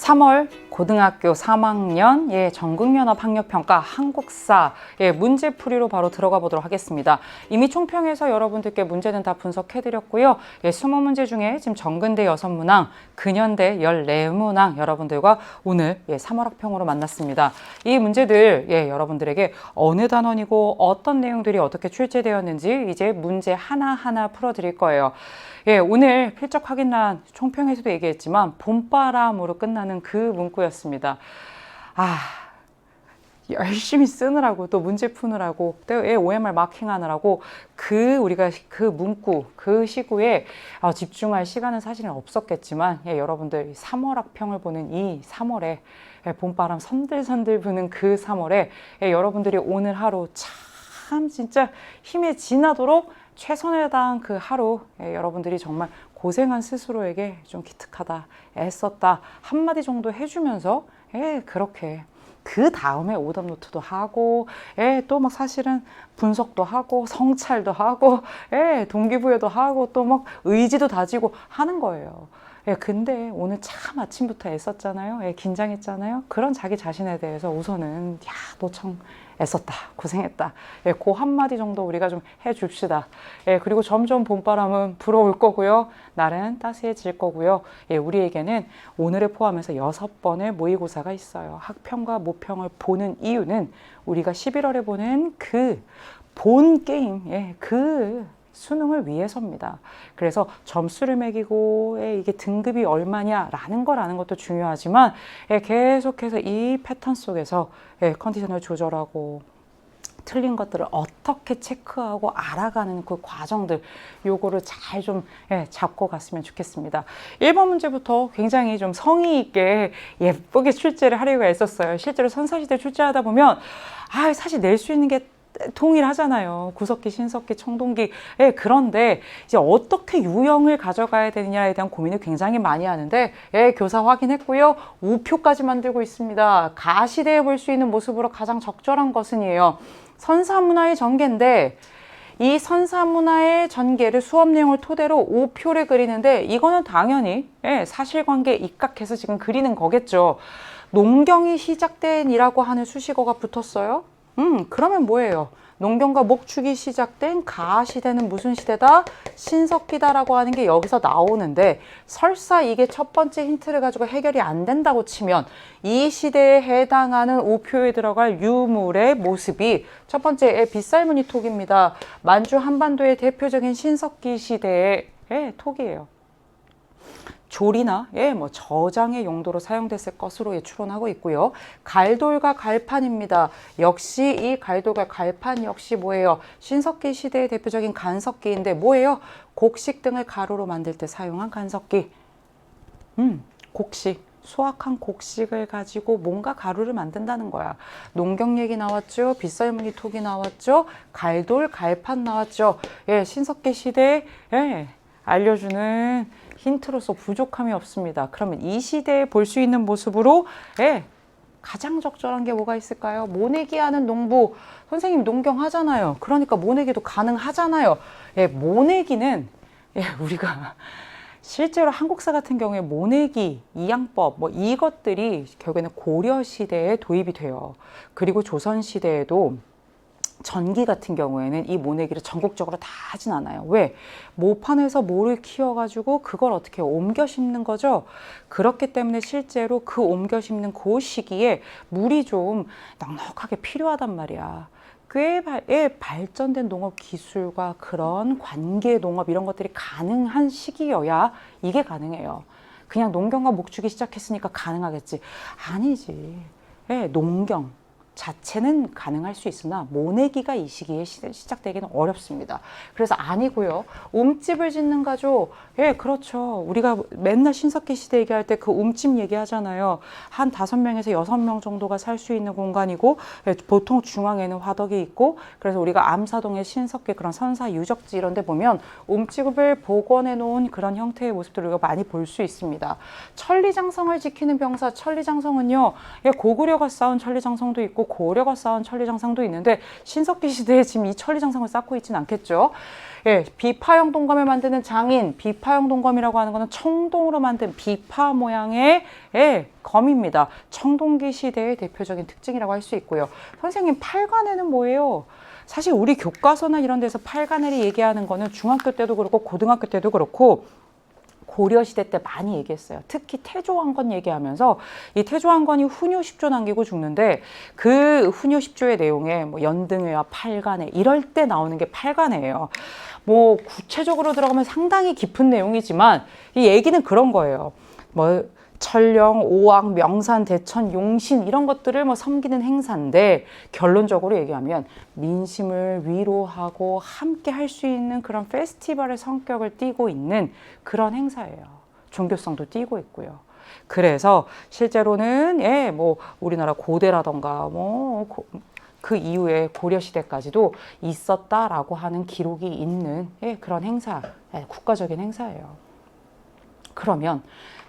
3월 고등학교 3학년 전국연합학력평가 한국사 문제풀이로 바로 들어가 보도록 하겠습니다. 이미 총평에서 여러분들께 문제는 다 분석해드렸고요. 20문제 중에 지금 정근대 6문항, 근현대 14문항 여러분들과 오늘 3월 학평으로 만났습니다. 이 문제들 여러분들에게 어느 단원이고 어떤 내용들이 어떻게 출제되었는지 이제 문제 하나하나 풀어드릴 거예요. 오늘 필적 확인란 총평에서도 얘기했지만 봄바람으로 끝나는 그 문구였습니다. 열심히 쓰느라고 또 문제 푸느라고 또 OMR 마킹하느라고 우리가 그 문구 그 시구에 집중할 시간은 사실은 없었겠지만 여러분들 3월 학평을 보는 이 3월에 봄바람 선들선들 부는 그 3월에 여러분들이 오늘 하루 참 진짜 힘에 지나도록 최선을 다한 그 하루 여러분들이 정말 고생한 스스로에게 좀 기특하다, 애썼다 한마디 정도 해주면서 그렇게 그 다음에 오답 노트도 하고 또 막 사실은 분석도 하고 성찰도 하고 동기부여도 하고 또 막 의지도 다지고 하는 거예요. 근데 오늘 참 아침부터 애썼잖아요. 긴장했잖아요. 그런 자기 자신에 대해서 우선은 너 참 애썼다, 고생했다. 그 한마디 정도 우리가 좀 해줍시다. 그리고 점점 봄바람은 불어올 거고요. 날은 따스해질 거고요. 우리에게는 오늘을 포함해서 6번의 모의고사가 있어요. 학평과 모평을 보는 이유는 우리가 11월에 보는 그 본 게임, 그 수능을 위해서입니다. 그래서 점수를 매기고 이게 등급이 얼마냐라는 걸 아는 것도 중요하지만 계속해서 이 패턴 속에서 컨디션을 조절하고 틀린 것들을 어떻게 체크하고 알아가는 그 과정들 요거를 잘 좀 잡고 갔으면 좋겠습니다. 1번 문제부터 굉장히 좀 성의 있게 예쁘게 출제를 하려고 했었어요. 실제로 선사시대 출제하다 보면 사실 낼 수 있는 게 동일하잖아요. 구석기, 신석기, 청동기. 그런데 이제 어떻게 유형을 가져가야 되느냐에 대한 고민을 굉장히 많이 하는데 교사 확인했고요. 우표까지 만들고 있습니다. 가시대에 볼 수 있는 모습으로 가장 적절한 것은이에요. 선사문화의 전개인데 이 선사문화의 전개를 수업 내용을 토대로 우표를 그리는데 이거는 당연히 사실관계에 입각해서 지금 그리는 거겠죠. 농경이 시작된이라고 하는 수식어가 붙었어요. 그러면 뭐예요? 농경과 목축이 시작된 가시대는 무슨 시대다? 신석기다라고 하는 게 여기서 나오는데 설사 이게 첫 번째 힌트를 가지고 해결이 안 된다고 치면 이 시대에 해당하는 우표에 들어갈 유물의 모습이 첫 번째 빗살무늬 톡입니다. 만주 한반도의 대표적인 신석기 시대의 톡이에요. 조리나 저장의 용도로 사용됐을 것으로 추론하고 있고요. 갈돌과 갈판입니다. 역시 이 갈돌과 갈판 역시 뭐예요? 신석기 시대의 대표적인 간석기인데 뭐예요? 곡식 등을 가루로 만들 때 사용한 간석기. 곡식. 수확한 곡식을 가지고 뭔가 가루를 만든다는 거야. 농경 얘기 나왔죠. 빗살무늬 톡이 나왔죠. 갈돌, 갈판 나왔죠. 신석기 시대에 알려주는 힌트로서 부족함이 없습니다. 그러면 이 시대에 볼 수 있는 모습으로 가장 적절한 게 뭐가 있을까요? 모내기 하는 농부. 선생님 농경 하잖아요. 그러니까 모내기도 가능하잖아요. 모내기는 우리가 실제로 한국사 같은 경우에 모내기, 이양법 이것들이 결국에는 고려 시대에 도입이 돼요. 그리고 조선 시대에도 전기 같은 경우에는 이 모내기를 전국적으로 다 하진 않아요. 왜? 모판에서 모를 키워가지고 그걸 어떻게 옮겨 심는 거죠. 그렇기 때문에 실제로 그 옮겨 심는 그 시기에 물이 좀 넉넉하게 필요하단 말이야. 꽤 발전된 농업 기술과 그런 관계 농업 이런 것들이 가능한 시기여야 이게 가능해요. 그냥 농경과 목축이 시작했으니까 가능하겠지. 아니지. 농경 자체는 가능할 수 있으나 모내기가 이 시기에 시작되기는 어렵습니다. 그래서 아니고요. 움집을 짓는 가족, 그렇죠. 우리가 맨날 신석기 시대 얘기할 때 그 움집 얘기하잖아요. 한 5명에서 6명 정도가 살 수 있는 공간이고 보통 중앙에는 화덕이 있고 그래서 우리가 암사동의 신석기 그런 선사 유적지 이런 데 보면 움집을 복원해 놓은 그런 형태의 모습들을 우리가 많이 볼 수 있습니다. 천리장성을 지키는 병사, 천리장성은요. 고구려가 쌓은 천리장성도 있고 고려가 쌓은 천리장상도 있는데 신석기 시대에 지금 이 천리장상을 쌓고 있지는 않겠죠. 예, 비파형 동검을 만드는 장인, 비파형 동검이라고 하는 거는 청동으로 만든 비파 모양의 검입니다. 청동기 시대의 대표적인 특징이라고 할 수 있고요. 선생님, 팔관에는 뭐예요? 사실 우리 교과서나 이런 데서 팔관을 얘기하는 거는 중학교 때도 그렇고 고등학교 때도 그렇고 고려시대 때 많이 얘기했어요. 특히 태조왕건 얘기하면서 이 태조왕건이 훈요 10조 남기고 죽는데 그 훈요 10조의 내용에 뭐 연등회와 팔관회 이럴 때 나오는 게 팔관회예요. 뭐 구체적으로 들어가면 상당히 깊은 내용이지만 이 얘기는 그런 거예요. 뭐 천령, 오왕, 명산, 대천, 용신 이런 것들을 뭐 섬기는 행사인데 결론적으로 얘기하면 민심을 위로하고 함께 할 수 있는 그런 페스티벌의 성격을 띠고 있는 그런 행사예요. 종교성도 띠고 있고요. 그래서 실제로는 뭐 우리나라 고대라던가 뭐 그 이후에 고려시대까지도 있었다라고 하는 기록이 있는 그런 행사, 국가적인 행사예요. 그러면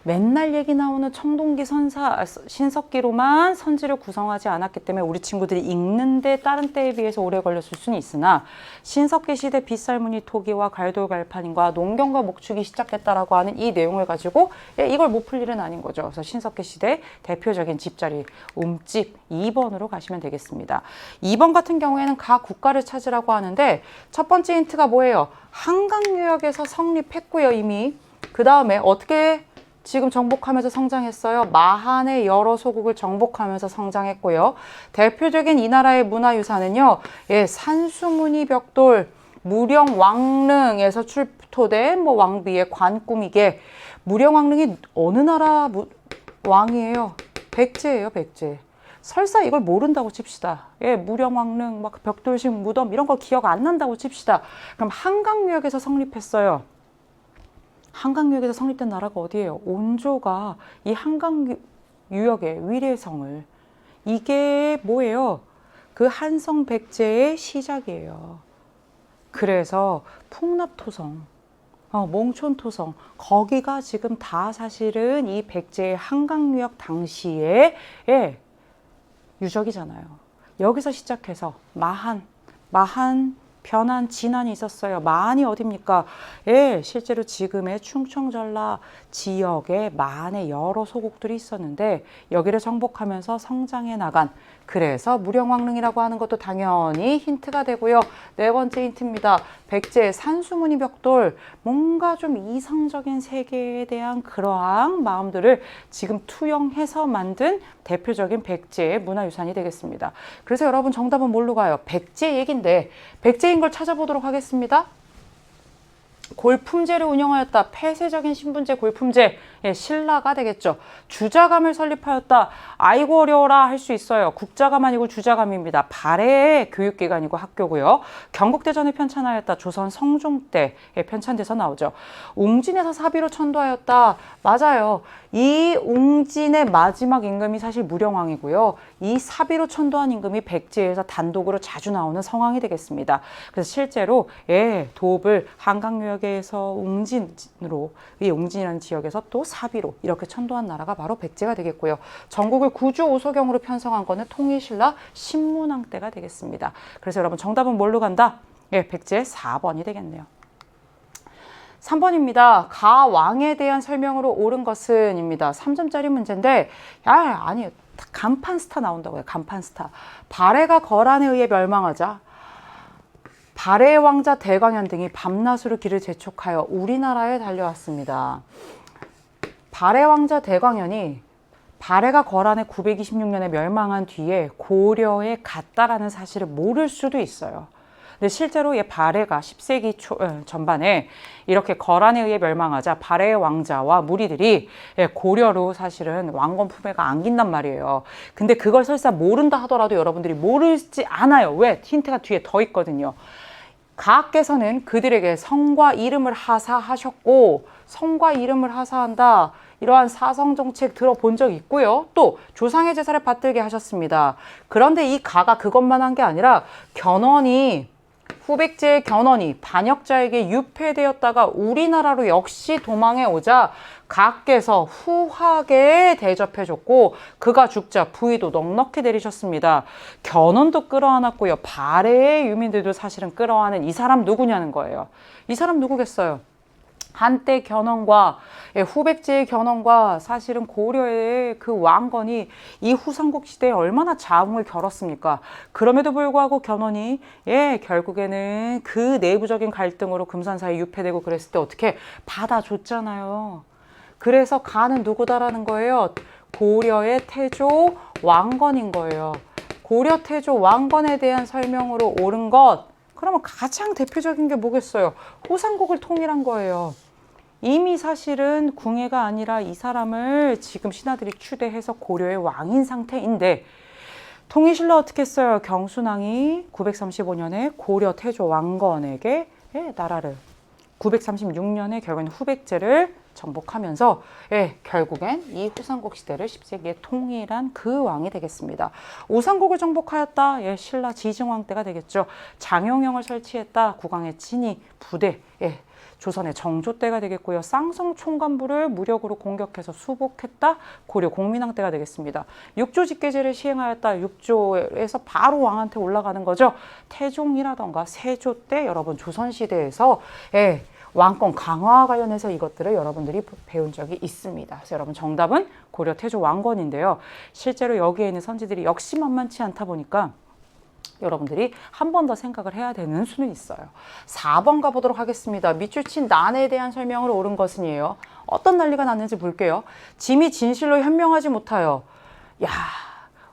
맨날 얘기 나오는 청동기 선사, 신석기로만 선지를 구성하지 않았기 때문에 우리 친구들이 읽는데 다른 때에 비해서 오래 걸렸을 수는 있으나 신석기 시대 빗살무늬 토기와 갈돌갈판인과 농경과 목축이 시작됐다라고 하는 이 내용을 가지고 이걸 못 풀 일은 아닌 거죠. 그래서 신석기 시대 대표적인 집자리 움집 2번으로 가시면 되겠습니다. 2번 같은 경우에는 각 국가를 찾으라고 하는데 첫 번째 힌트가 뭐예요? 한강유역에서 성립했고요, 이미. 그 다음에 어떻게 지금 정복하면서 성장했어요. 마한의 여러 소국을 정복하면서 성장했고요. 대표적인 이 나라의 문화유산은요. 산수무늬 벽돌, 무령왕릉에서 출토된 뭐 왕비의 관꾸미개. 무령왕릉이 어느 나라 왕이에요? 백제예요, 백제. 설사 이걸 모른다고 칩시다. 무령왕릉, 막 벽돌식 무덤 이런 거 기억 안 난다고 칩시다. 그럼 한강유역에서 성립했어요. 한강유역에서 성립된 나라가 어디예요? 온조가 이 한강유역의 위례성을 이게 뭐예요? 그 한성 백제의 시작이에요. 그래서 풍납토성, 몽촌토성 거기가 지금 다 사실은 이 백제의 한강유역 당시의 유적이잖아요. 여기서 시작해서 마한 변한 진안이 있었어요. 마한이 어딥니까? 실제로 지금의 충청전라 지역에 마한의 여러 소국들이 있었는데 여기를 정복하면서 성장해 나간 그래서 무령왕릉이라고 하는 것도 당연히 힌트가 되고요. 네 번째 힌트입니다. 백제의 산수무늬 벽돌 뭔가 좀 이성적인 세계에 대한 그러한 마음들을 지금 투영해서 만든 대표적인 백제의 문화유산이 되겠습니다. 그래서 여러분 정답은 뭘로 가요? 백제 얘긴데 백제인 걸 찾아보도록 하겠습니다. 골품제를 운영하였다. 폐쇄적인 신분제 골품제. 신라가 되겠죠. 주자감을 설립하였다. 아이고 어려워라 할 수 있어요. 국자감 아니고 주자감입니다. 발해의 교육기관이고 학교고요. 경국대전에 편찬하였다. 조선 성종 때에 편찬돼서 나오죠. 웅진에서 사비로 천도하였다. 맞아요. 이 웅진의 마지막 임금이 사실 무령왕이고요. 이 사비로 천도한 임금이 백제에서 단독으로 자주 나오는 성왕이 되겠습니다. 그래서 실제로 도읍을 한강유역에서 웅진으로 이 웅진이라는 지역에서 또 사비로 이렇게 천도한 나라가 바로 백제가 되겠고요. 전국을 구주 오소경으로 편성한 거는 통일신라 신문왕 때가 되겠습니다. 그래서 여러분 정답은 뭘로 간다? 백제 4번이 되겠네요. 3번입니다. 가왕에 대한 설명으로 옳은 것은 입니다. 3점짜리 문제인데 아니에요. 간판 스타 나온다고요. 간판 스타. 발해가 거란에 의해 멸망하자 발해의 왕자 대광현 등이 밤낮으로 길을 재촉하여 우리나라에 달려왔습니다. 발해 왕자 대광현이 발해가 거란에 926년에 멸망한 뒤에 고려에 갔다라는 사실을 모를 수도 있어요. 근데 실제로 발해가 10세기 전반에 이렇게 거란에 의해 멸망하자 발해의 왕자와 무리들이 고려로 사실은 왕권 품에가 안긴단 말이에요. 근데 그걸 설사 모른다 하더라도 여러분들이 모르지 않아요. 왜? 힌트가 뒤에 더 있거든요. 가께서는 그들에게 성과 이름을 하사하셨고 성과 이름을 하사한다. 이러한 사성정책 들어본 적 있고요. 또 조상의 제사를 받들게 하셨습니다. 그런데 이 가가 그것만 한 게 아니라 견훤이 후백제의 견훤이 반역자에게 유폐되었다가 우리나라로 역시 도망해 오자 각께서 후하게 대접해줬고 그가 죽자 부위도 넉넉히 내리셨습니다. 견훤도 끌어안았고요. 발해의 유민들도 사실은 끌어안은 이 사람 누구냐는 거예요. 이 사람 누구겠어요? 한때 견훤과 후백제의 견훤과 사실은 고려의 그 왕건이 이 후삼국 시대에 얼마나 자웅을 겨뤘습니까? 그럼에도 불구하고 견훤이 결국에는 그 내부적인 갈등으로 금산사에 유폐되고 그랬을 때 어떻게 받아줬잖아요. 그래서 가는 누구다라는 거예요? 고려의 태조 왕건인 거예요. 고려 태조 왕건에 대한 설명으로 옳은 것, 그러면 가장 대표적인 게 뭐겠어요? 후삼국을 통일한 거예요. 이미 사실은 궁예가 아니라 이 사람을 지금 신하들이 추대해서 고려의 왕인 상태인데 통일신라 어떻게 했어요? 경순왕이 935년에 고려 태조 왕건에게 나라를 936년에 결국엔 후백제를 정복하면서 결국엔 이 후삼국 시대를 10세기에 통일한 그 왕이 되겠습니다. 오삼국을 정복하였다. 신라 지증왕 때가 되겠죠. 장영영을 설치했다. 국왕의 친위 부대. 조선의 정조 때가 되겠고요. 쌍성 총관부를 무력으로 공격해서 수복했다. 고려 공민왕 때가 되겠습니다. 육조 직계제를 시행하였다. 육조에서 바로 왕한테 올라가는 거죠. 태종이라던가 세조 때 여러분 조선시대에서 왕권 강화와 관련해서 이것들을 여러분들이 배운 적이 있습니다. 그래서 여러분 정답은 고려 태조 왕건인데요. 실제로 여기에 있는 선지들이 역시 만만치 않다 보니까 여러분들이 한 번 더 생각을 해야 되는 수는 있어요. 4번 가보도록 하겠습니다. 밑줄 친 난에 대한 설명을 옳은 것은이에요. 어떤 난리가 났는지 볼게요. 짐이 진실로 현명하지 못하여.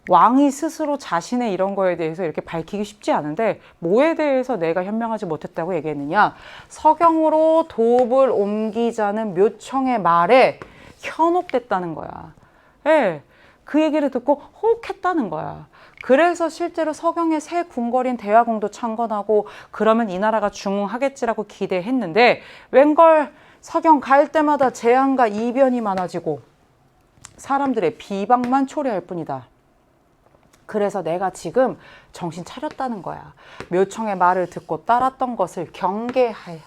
왕이 스스로 자신의 이런 거에 대해서 이렇게 밝히기 쉽지 않은데 뭐에 대해서 내가 현명하지 못했다고 얘기했느냐. 서경으로 도읍을 옮기자는 묘청의 말에 현혹됐다는 거야. 그 얘기를 듣고 호흡했다는 거야. 그래서 실제로 서경의 새 궁궐인 대화궁도 창건하고 그러면 이 나라가 중흥하겠지라고 기대했는데 웬걸 서경 갈 때마다 재앙과 이변이 많아지고 사람들의 비방만 초래할 뿐이다. 그래서 내가 지금 정신 차렸다는 거야. 묘청의 말을 듣고 따랐던 것을 경계하게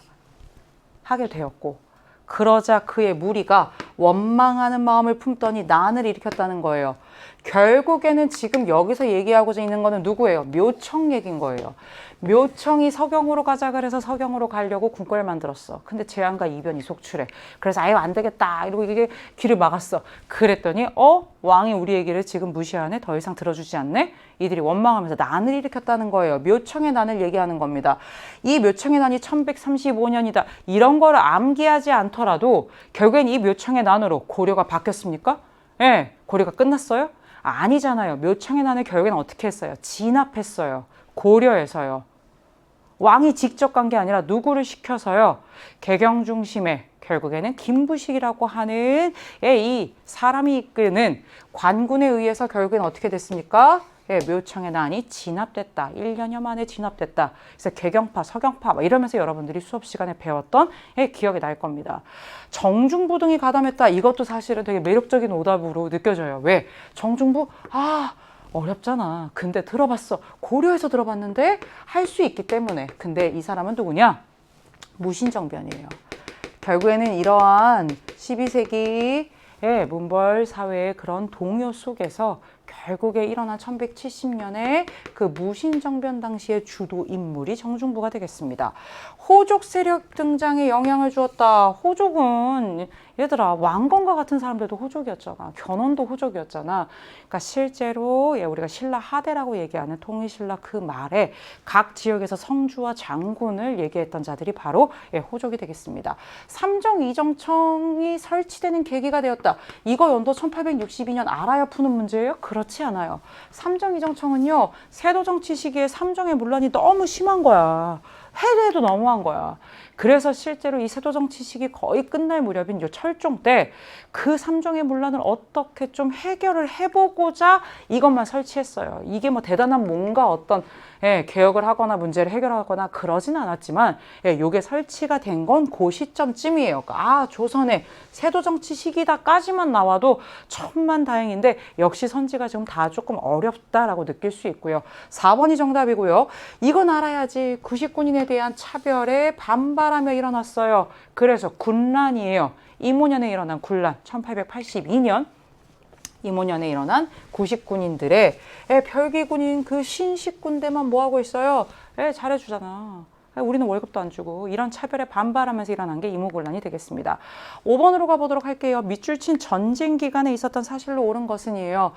되었고 그러자 그의 무리가 원망하는 마음을 품더니 난을 일으켰다는 거예요. 결국에는 지금 여기서 얘기하고자 있는 거는 누구예요? 묘청 얘기인 거예요. 묘청이 서경으로 가자 그래서 서경으로 가려고 궁궐을 만들었어. 근데 재앙과 이변이 속출해. 그래서 아유 안 되겠다 이러고 이게 길을 막았어. 그랬더니 왕이 우리 얘기를 지금 무시하네. 더 이상 들어주지 않네. 이들이 원망하면서 난을 일으켰다는 거예요. 묘청의 난을 얘기하는 겁니다. 이 묘청의 난이 1135년이다. 이런 거를 암기하지 않더라도 결국엔 이 묘청의 난으로 고려가 바뀌었습니까? 고려가 끝났어요? 아니잖아요. 묘청의 난을 결국엔 어떻게 했어요? 진압했어요. 고려에서요. 왕이 직접 간 게 아니라 누구를 시켜서요. 개경 중심에 결국에는 김부식이라고 하는 이 사람이 이끄는 관군에 의해서 결국엔 어떻게 됐습니까? 묘청의 난이 진압됐다. 1년여 만에 진압됐다. 그래서 개경파, 서경파 이러면서 여러분들이 수업 시간에 배웠던 기억이 날 겁니다. 정중부등이 가담했다. 이것도 사실은 되게 매력적인 오답으로 느껴져요. 왜? 정중부? 어렵잖아. 근데 들어봤어. 고려에서 들어봤는데 할 수 있기 때문에. 근데 이 사람은 누구냐? 무신정변이에요. 결국에는 이러한 12세기 문벌 사회의 그런 동요 속에서 결국에 일어난 1170년에 그 무신정변 당시의 주도 인물이 정중부가 되겠습니다. 호족 세력 등장에 영향을 주었다. 호족은 얘들아 왕건과 같은 사람들도 호족이었잖아. 견훤도 호족이었잖아. 그러니까 실제로 우리가 신라 하대라고 얘기하는 통일신라 그 말에 각 지역에서 성주와 장군을 얘기했던 자들이 바로 호족이 되겠습니다. 삼정 이정청이 설치되는 계기가 되었다. 이거 연도 1862년 알아야 푸는 문제예요? 그렇지 않아요. 삼정 이정청은요. 세도 정치 시기에 삼정의 문란이 너무 심한 거야. 해도 너무한 거야. 그래서 실제로 이 세도 정치 시기 거의 끝날 무렵인 요 철종 때 그 삼정의 문란을 어떻게 좀 해결을 해보고자 이것만 설치했어요. 이게 뭐 대단한 뭔가 어떤 개혁을 하거나 문제를 해결하거나 그러진 않았지만 요게 설치가 된 건 그 시점쯤이에요. 조선의 세도 정치 시기다까지만 나와도 천만다행인데 역시 선지가 지금 다 조금 어렵다라고 느낄 수 있고요. 4번이 정답이고요. 이건 알아야지. 구식군인에 대한 차별에 반발하며 일어났어요. 그래서 군란이에요. 이모년에 일어난 군란, 1882년 이모년에 일어난 구식군인들의 별기군인 그 신식군대만 뭐하고 있어요? 잘해주잖아. 우리는 월급도 안 주고. 이런 차별에 반발하면서 일어난 게 이모군란이 되겠습니다. 5번으로 가보도록 할게요. 밑줄 친 전쟁 기간에 있었던 사실로 옳은 것은이에요.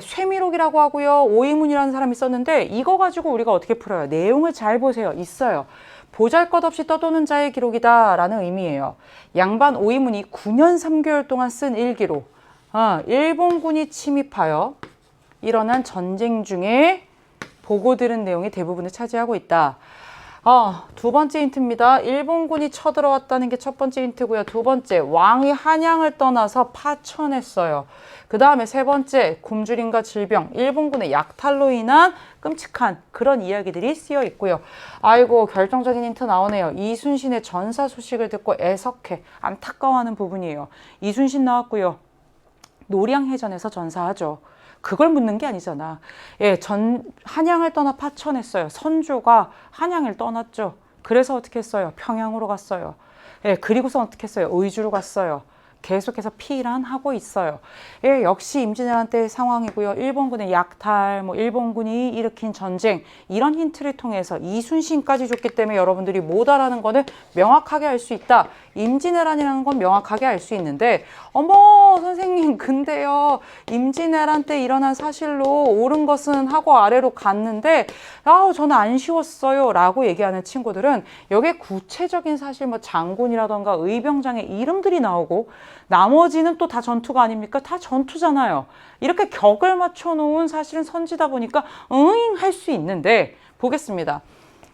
쇠미록이라고 하고요. 오이문이라는 사람이 있었는데 이거 가지고 우리가 어떻게 풀어요? 내용을 잘 보세요. 있어요. 보잘것없이 떠도는 자의 기록이다 라는 의미예요. 양반 오이문이 9년 3개월 동안 쓴 일기로 일본군이 침입하여 일어난 전쟁 중에 보고 들은 내용이 대부분을 차지하고 있다. 두 번째 힌트입니다. 일본군이 쳐들어왔다는 게 첫 번째 힌트고요. 두 번째, 왕이 한양을 떠나서 파천했어요. 그 다음에 세 번째, 굶주림과 질병, 일본군의 약탈로 인한 끔찍한 그런 이야기들이 쓰여 있고요. 아이고, 결정적인 힌트 나오네요. 이순신의 전사 소식을 듣고 애석해, 안타까워하는 부분이에요. 이순신 나왔고요. 노량해전에서 전사하죠. 그걸 묻는 게 아니잖아. 한양을 떠나 파천했어요. 선조가 한양을 떠났죠. 그래서 어떻게 했어요? 평양으로 갔어요. 그리고서 어떻게 했어요? 의주로 갔어요. 계속해서 피란하고 있어요. 역시 임진왜란 때 상황이고요. 일본군의 약탈, 일본군이 일으킨 전쟁, 이런 힌트를 통해서 이순신까지 줬기 때문에 여러분들이 뭐다라는 거는 명확하게 알 수 있다. 임진왜란이라는 건 명확하게 알 수 있는데, 어머 선생님 근데요 임진왜란 때 일어난 사실로 옳은 것은 하고 아래로 갔는데 저는 안 쉬웠어요 라고 얘기하는 친구들은 여기에 구체적인 사실 장군이라던가 의병장의 이름들이 나오고 나머지는 또 다 전투가 아닙니까? 다 전투잖아요. 이렇게 격을 맞춰 놓은 사실은 선지다 보니까 응 할 수 있는데, 보겠습니다.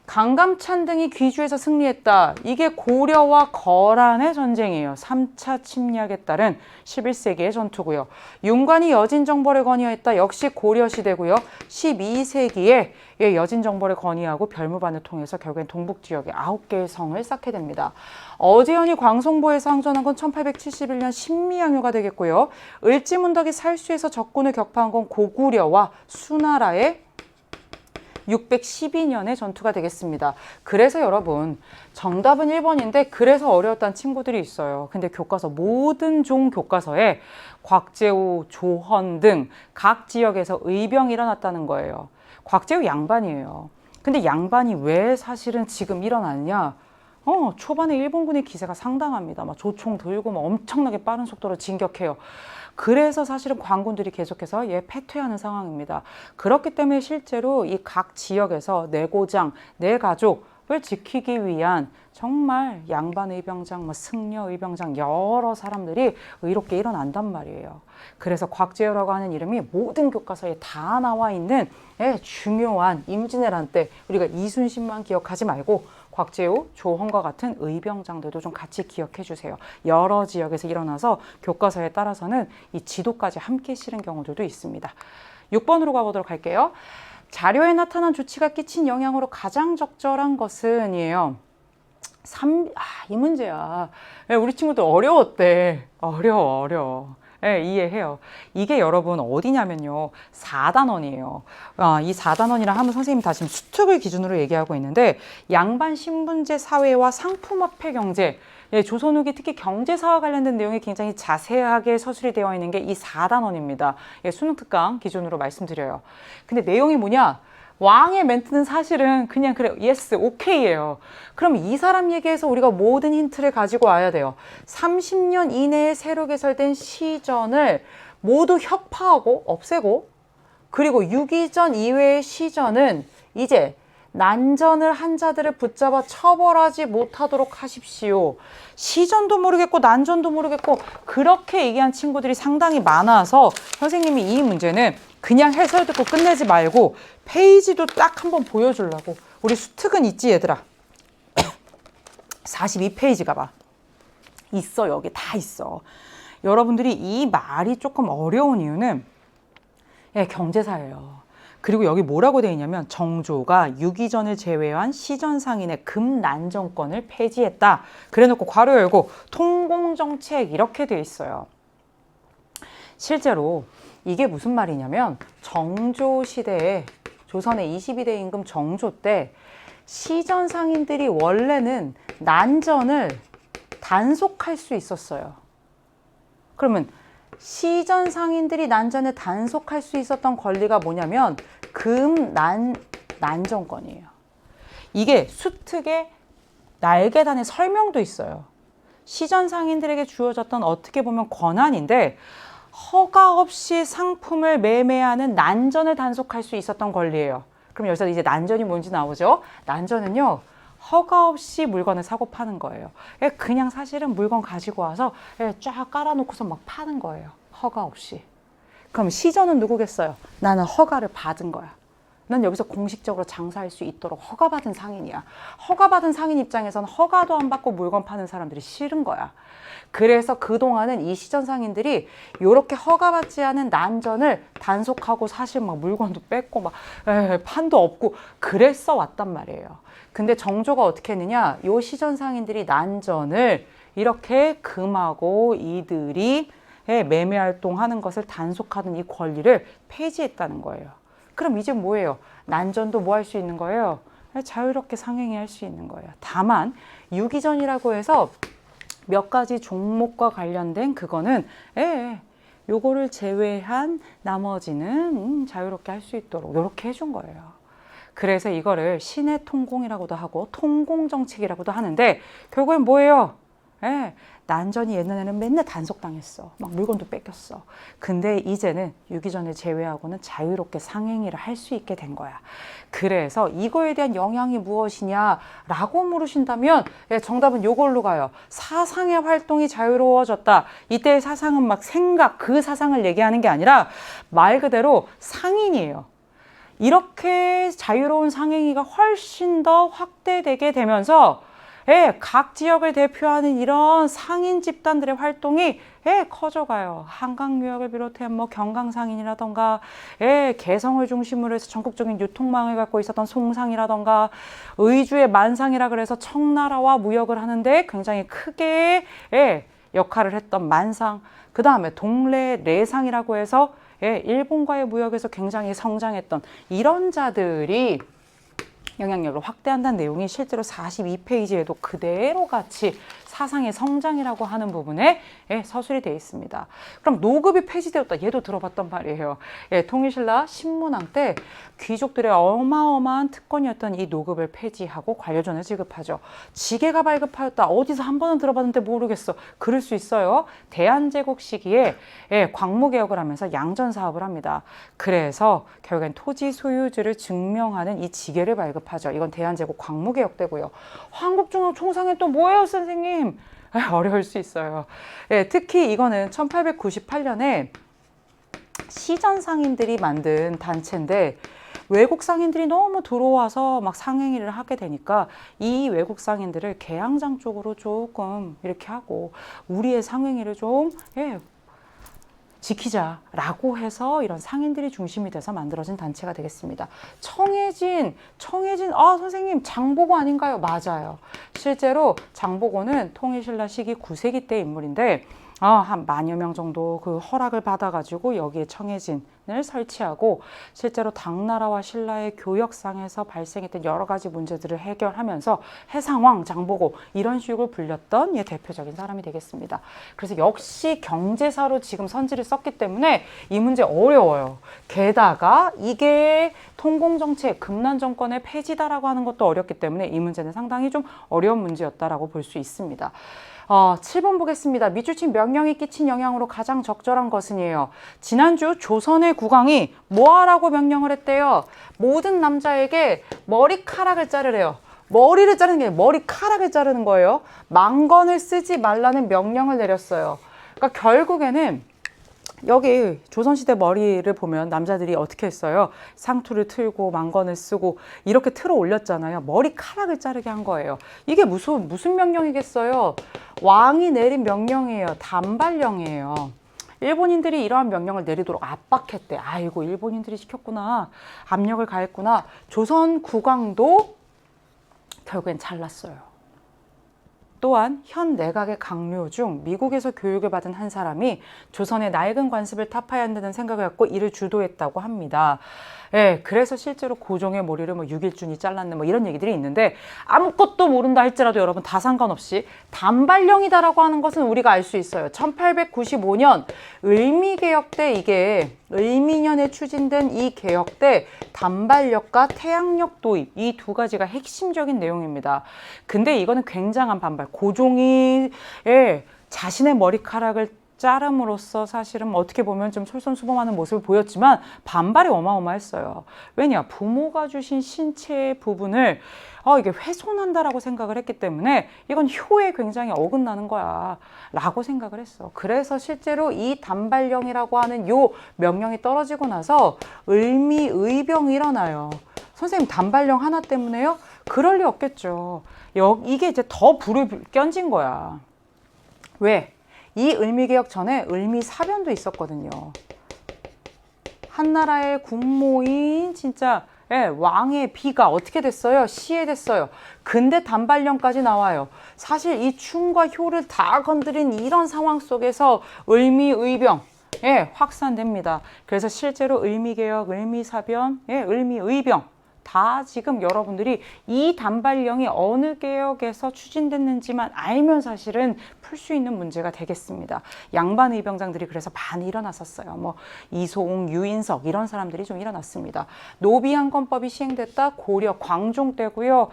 강감찬 등이 귀주에서 승리했다. 이게 고려와 거란의 전쟁이에요. 3차 침략에 따른 11세기의 전투고요. 윤관이 여진정벌을 건의했다. 역시 고려시대고요. 12세기에 여진정벌을 건의하고 별무반을 통해서 결국엔 동북지역에 9개의 성을 쌓게 됩니다. 어제현이 광송보에서 항전한 건 1871년 신미양요가 되겠고요. 을지문덕이 살수에서 적군을 격파한 건 고구려와 수나라의 612년의 전투가 되겠습니다. 그래서 여러분 정답은 1번인데 그래서 어려웠다는 친구들이 있어요. 근데 교과서 모든 종 교과서에 곽재우, 조헌 등 각 지역에서 의병이 일어났다는 거예요. 곽재우 양반이에요. 근데 양반이 왜 사실은 지금 일어났냐? 초반에 일본군의 기세가 상당합니다. 조총 들고 엄청나게 빠른 속도로 진격해요. 그래서 사실은 관군들이 계속해서 패퇴하는 상황입니다. 그렇기 때문에 실제로 이 각 지역에서 내 고장, 내 가족을 지키기 위한 정말 양반 의병장, 승려 의병장 여러 사람들이 의롭게 일어난단 말이에요. 그래서 곽재우라고 하는 이름이 모든 교과서에 다 나와 있는 중요한 임진왜란 때 우리가 이순신만 기억하지 말고 곽재우, 조헌과 같은 의병장들도 좀 같이 기억해 주세요. 여러 지역에서 일어나서 교과서에 따라서는 이 지도까지 함께 실은 경우들도 있습니다. 6번으로 가보도록 할게요. 자료에 나타난 조치가 끼친 영향으로 가장 적절한 것은 이에요. 이 문제야. 우리 친구들 어려웠대. 어려워. 이해해요. 이게 여러분 어디냐면요. 4단원이에요. 이 4단원이라 하면 선생님 다 지금 수특을 기준으로 얘기하고 있는데 양반 신분제 사회와 상품화폐 경제, 조선 후기 특히 경제사와 관련된 내용이 굉장히 자세하게 서술이 되어 있는 게 이 4단원입니다. 수능 특강 기준으로 말씀드려요. 근데 내용이 뭐냐? 왕의 멘트는 사실은 그냥 그래 예스 오케이예요. 그럼 이 사람 얘기해서 우리가 모든 힌트를 가지고 와야 돼요. 30년 이내에 새로 개설된 시전을 모두 혁파하고 없애고, 그리고 유기전 이외의 시전은 이제 난전을 한 자들을 붙잡아 처벌하지 못하도록 하십시오. 시전도 모르겠고 난전도 모르겠고 그렇게 얘기한 친구들이 상당히 많아서 선생님이 이 문제는 그냥 해설 듣고 끝내지 말고 페이지도 딱 한번 보여주려고. 우리 수특은 있지 얘들아. 42페이지 가봐. 있어, 여기 다 있어. 여러분들이 이 말이 조금 어려운 이유는 경제사예요. 그리고 여기 뭐라고 되어 있냐면 정조가 유기전을 제외한 시전상인의 금난정권을 폐지했다. 그래놓고 괄호 열고 통공정책 이렇게 되어 있어요. 실제로 이게 무슨 말이냐면 정조 시대에 조선의 22대 임금 정조 때 시전 상인들이 원래는 난전을 단속할 수 있었어요. 그러면 시전 상인들이 난전을 단속할 수 있었던 권리가 뭐냐면 난전권이에요. 이게 수특의 날개단의 설명도 있어요. 시전 상인들에게 주어졌던 어떻게 보면 권한인데 허가 없이 상품을 매매하는 난전을 단속할 수 있었던 권리예요. 그럼 여기서 이제 난전이 뭔지 나오죠? 난전은요, 허가 없이 물건을 사고 파는 거예요. 그냥 사실은 물건 가지고 와서 쫙 깔아놓고서 막 파는 거예요. 허가 없이. 그럼 시전은 누구겠어요? 나는 허가를 받은 거야. 난 여기서 공식적으로 장사할 수 있도록 허가받은 상인이야. 허가받은 상인 입장에서는 허가도 안 받고 물건 파는 사람들이 싫은 거야. 그래서 그동안은 이 시전 상인들이 이렇게 허가받지 않은 난전을 단속하고 사실 막 물건도 뺏고 막 판도 없고 그랬어 왔단 말이에요. 근데 정조가 어떻게 했느냐? 요 시전 상인들이 난전을 이렇게 금하고 이들이 매매 활동하는 것을 단속하는 이 권리를 폐지했다는 거예요. 그럼 이제 뭐예요? 난전도 뭐 할 수 있는 거예요? 자유롭게 상행위 할 수 있는 거예요. 다만 유기전이라고 해서 몇 가지 종목과 관련된 그거는 요거를 제외한 나머지는 자유롭게 할 수 있도록 이렇게 해준 거예요. 그래서 이거를 신의 통공이라고도 하고 통공정책이라고도 하는데 결국엔 뭐예요? 난전이 옛날에는 맨날 단속당했어. 막 물건도 뺏겼어. 근데 이제는 유기전을 제외하고는 자유롭게 상행위를 할 수 있게 된 거야. 그래서 이거에 대한 영향이 무엇이냐라고 물으신다면 정답은 요걸로 가요. 사상의 활동이 자유로워졌다. 이때의 사상은 막 생각, 그 사상을 얘기하는 게 아니라 말 그대로 상인이에요. 이렇게 자유로운 상행위가 훨씬 더 확대되게 되면서 각 지역을 대표하는 이런 상인 집단들의 활동이 커져가요. 한강유역을 비롯해 뭐 경강상인이라던가 개성을 중심으로 해서 전국적인 유통망을 갖고 있었던 송상이라던가 의주의 만상이라 그래서 청나라와 무역을 하는데 굉장히 크게 역할을 했던 만상, 그 다음에 동래 내상이라고 해서 일본과의 무역에서 굉장히 성장했던 이런 자들이 영향력을 확대한다는 내용이 실제로 42페이지에도 그대로 같이 사상의 성장이라고 하는 부분에 서술이 되어 있습니다. 그럼 노급이 폐지되었다. 얘도 들어봤단 말이에요. 통일신라 신문왕 때 귀족들의 어마어마한 특권이었던 이 노급을 폐지하고 관료전을 지급하죠. 지게가 발급하였다. 어디서 한 번은 들어봤는데 모르겠어. 그럴 수 있어요. 대한제국 시기에 광무개혁을 하면서 양전사업을 합니다. 그래서 결국엔 토지 소유주를 증명하는 이 지게를 발급하죠. 이건 대한제국 광무개혁 때고요. 황국중앙총상에 또 뭐예요, 선생님? 어려울 수 있어요. 특히 이거는 1898년에 시전 상인들이 만든 단체인데 외국 상인들이 너무 들어와서 막 상행위를 하게 되니까 이 외국 상인들을 계양장 쪽으로 조금 이렇게 하고 우리의 상행위를 좀 지키자라고 해서 이런 상인들이 중심이 돼서 만들어진 단체가 되겠습니다. 청해진, 선생님 장보고 아닌가요? 맞아요. 실제로 장보고는 통일신라 시기 9세기 때 인물인데 한 만여 명 정도 그 허락을 받아가지고 여기에 청해진을 설치하고 실제로 당나라와 신라의 교역상에서 발생했던 여러 가지 문제들을 해결하면서 해상왕, 장보고 이런 식으로 불렸던 대표적인 사람이 되겠습니다. 그래서 역시 경제사로 지금 선지를 썼기 때문에 이 문제 어려워요. 게다가 이게 통공정책, 금난정권의 폐지다라고 하는 것도 어렵기 때문에 이 문제는 상당히 좀 어려운 문제였다라고 볼 수 있습니다. 7번 보겠습니다. 밑줄친 명령이 끼친 영향으로 가장 적절한 것은이에요. 지난주 조선의 국왕이 뭐하라고 명령을 했대요? 모든 남자에게 머리카락을 자르래요. 머리를 자르는 게 아니라 머리카락을 자르는 거예요. 망건을 쓰지 말라는 명령을 내렸어요. 그러니까 결국에는 여기 조선시대 머리를 보면 남자들이 어떻게 했어요? 상투를 틀고 망건을 쓰고 이렇게 틀어 올렸잖아요. 머리카락을 자르게 한 거예요. 이게 무슨 명령이겠어요? 왕이 내린 명령이에요. 단발령이에요. 일본인들이 이러한 명령을 내리도록 압박했대. 아이고, 일본인들이 시켰구나. 압력을 가했구나. 조선 국왕도 결국엔 잘랐어요. 또한 현 내각의 강요 중 미국에서 교육을 받은 한 사람이 조선의 낡은 관습을 타파해야 한다는 생각을 갖고 이를 주도했다고 합니다. 예, 그래서 실제로 고종의 머리를 뭐 6일준이 잘랐네 뭐 이런 얘기들이 있는데 아무것도 모른다 할지라도 여러분 다 상관없이 단발령이다라고 하는 것은 우리가 알 수 있어요. 1895년 을미개혁 때 이게 을미년에 추진된 이 개혁 때 단발력과 태양력 도입 이 두 가지가 핵심적인 내용입니다. 근데 이거는 굉장한 반발. 고종이 자신의 머리카락을 자름으로써 사실은 어떻게 보면 좀 솔선수범하는 모습을 보였지만 반발이 어마어마했어요. 왜냐? 부모가 주신 신체의 부분을 이게 훼손한다라고 생각을 했기 때문에 이건 효에 굉장히 어긋나는 거야 라고 생각을 했어. 그래서 실제로 이 단발령이라고 하는 요 명령이 떨어지고 나서 을미의병이 일어나요. 선생님 단발령 하나 때문에요? 그럴 리 없겠죠. 이게 이제 더 불을 껴진 거야. 왜? 이 을미개혁 전에 을미사변도 있었거든요. 한나라의 국모인 진짜 왕의 비가 어떻게 됐어요? 시해됐어요. 근데 단발령까지 나와요. 사실 이 충과 효를 다 건드린 이런 상황 속에서 을미의병 확산됩니다. 그래서 실제로 을미개혁, 을미사변, 을미의병 다 지금 여러분들이 이 단발령이 어느 개혁에서 추진됐는지만 알면 사실은 풀 수 있는 문제가 되겠습니다. 양반 의병장들이 그래서 많이 일어났었어요. 뭐 이소옹, 유인석 이런 사람들이 좀 일어났습니다. 노비한건법이 시행됐다 고려 광종 때고요.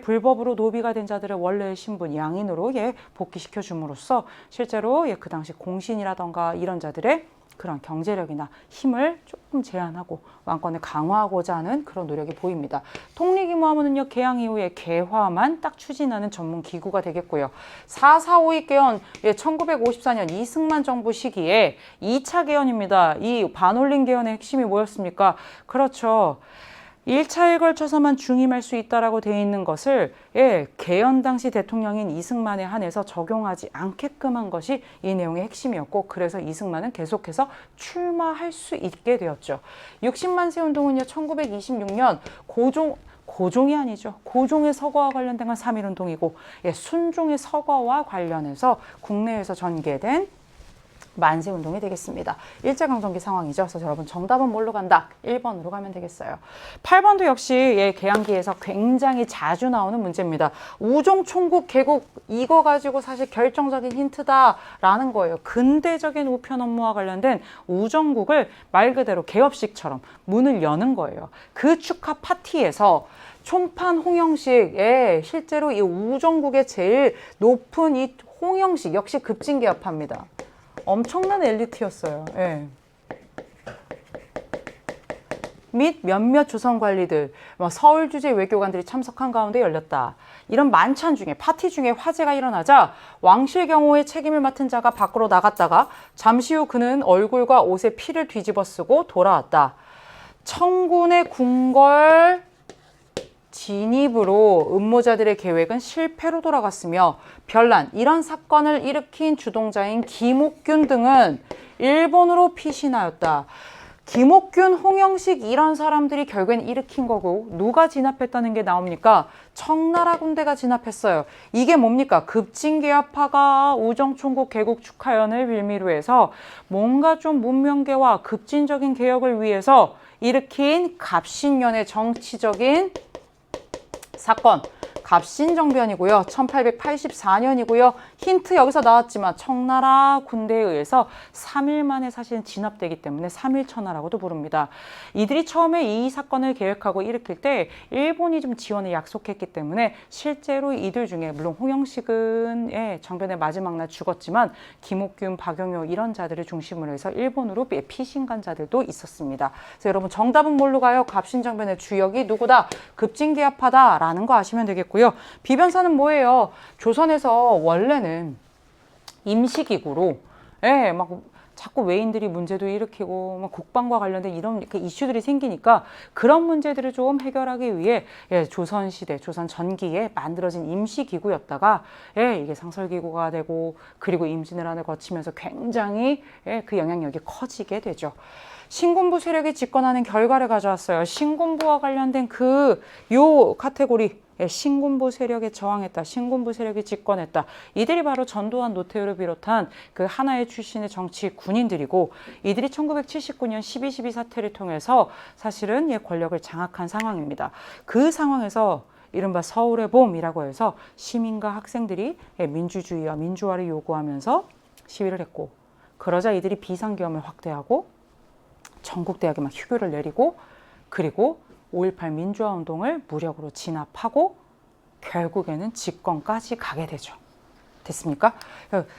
불법으로 노비가 된 자들을 원래의 신분 양인으로 복귀시켜 줌으로써 실제로 그 당시 공신이라던가 이런 자들의 그런 경제력이나 힘을 조금 제한하고 왕권을 강화하고자 하는 그런 노력이 보입니다. 통리기무하면은요 개항 이후에 개화만 딱 추진하는 전문 기구가 되겠고요. 4.4.5.2 개헌 1954년 이승만 정부 시기에 2차 개헌입니다. 이 반올림 개헌의 핵심이 뭐였습니까? 그렇죠. 1차에 걸쳐서만 중임할 수 있다라고 되어 있는 것을 개헌 당시 대통령인 이승만에 한해서 적용하지 않게끔 한 것이 이 내용의 핵심이었고 그래서 이승만은 계속해서 출마할 수 있게 되었죠. 60만 세 운동은요 1926년 고종이 아니죠. 고종의 서거와 관련된 건 3.1운동이고 순종의 서거와 관련해서 국내에서 전개된 만세운동이 되겠습니다. 일제강점기 상황이죠. 그래서 여러분 정답은 뭘로 간다? 1번으로 가면 되겠어요. 8번도 역시 개항기에서 굉장히 자주 나오는 문제입니다. 우종총국 개국 이거 가지고 사실 결정적인 힌트다라는 거예요. 근대적인 우편 업무와 관련된 우정국을 말 그대로 개업식처럼 문을 여는 거예요. 그 축하 파티에서 총판 홍영식 실제로 이 우정국의 제일 높은 이 홍영식 역시 급진개업합니다. 엄청난 엘리트였어요. 및 몇몇 조선 관리들, 서울 주재 외교관들이 참석한 가운데 열렸다. 이런 만찬 중에 파티 중에 화재가 일어나자 왕실 경호의 책임을 맡은 자가 밖으로 나갔다가 잠시 후 그는 얼굴과 옷에 피를 뒤집어 쓰고 돌아왔다. 청군의 궁궐 진입으로 음모자들의 계획은 실패로 돌아갔으며 별난 이런 사건을 일으킨 주동자인 김옥균 등은 일본으로 피신하였다. 김옥균, 홍영식 이런 사람들이 결국엔 일으킨 거고 누가 진압했다는 게 나옵니까? 청나라 군대가 진압했어요. 이게 뭡니까? 급진개혁파가 우정총국 개국 축하연을 빌미로 해서 뭔가 좀 문명계와 급진적인 개혁을 위해서 일으킨 갑신년의 정치적인 사건 갑신정변이고요. 1884년이고요. 힌트 여기서 나왔지만 청나라 군대에 의해서 3일 만에 사실은 진압되기 때문에 3.1천하라고도 부릅니다. 이들이 처음에 이 사건을 계획하고 일으킬 때 일본이 좀 지원을 약속했기 때문에 실제로 이들 중에 물론 홍영식은 정변의 마지막 날 죽었지만 김옥균, 박영효 이런 자들을 중심으로 해서 일본으로 피신간 자들도 있었습니다. 그래서 여러분 정답은 뭘로 가요? 갑신정변의 주역이 누구다? 급진개합하다라는 거 아시면 되겠고요. 비변사는 뭐예요? 조선에서 원래는 임시기구로 막 자꾸 외인들이 문제도 일으키고 막 국방과 관련된 이런 이슈들이 생기니까 그런 문제들을 좀 해결하기 위해 조선시대, 조선 전기에 만들어진 임시기구였다가 이게 상설기구가 되고 그리고 임진왜란을 거치면서 굉장히 그 영향력이 커지게 되죠. 신군부 세력이 집권하는 결과를 가져왔어요. 신군부와 관련된 요 카테고리 신군부 세력에 저항했다. 신군부 세력이 집권했다. 이들이 바로 전두환, 노태우를 비롯한 그 하나의 출신의 정치 군인들이고 이들이 1979년 12.12 사태를 통해서 사실은 권력을 장악한 상황입니다. 그 상황에서 이른바 서울의 봄이라고 해서 시민과 학생들이 민주주의와 민주화를 요구하면서 시위를 했고 그러자 이들이 비상계엄을 확대하고 전국 대학에 막 휴교를 내리고 그리고 5.18 민주화 운동을 무력으로 진압하고 결국에는 집권까지 가게 되죠. 됐습니까?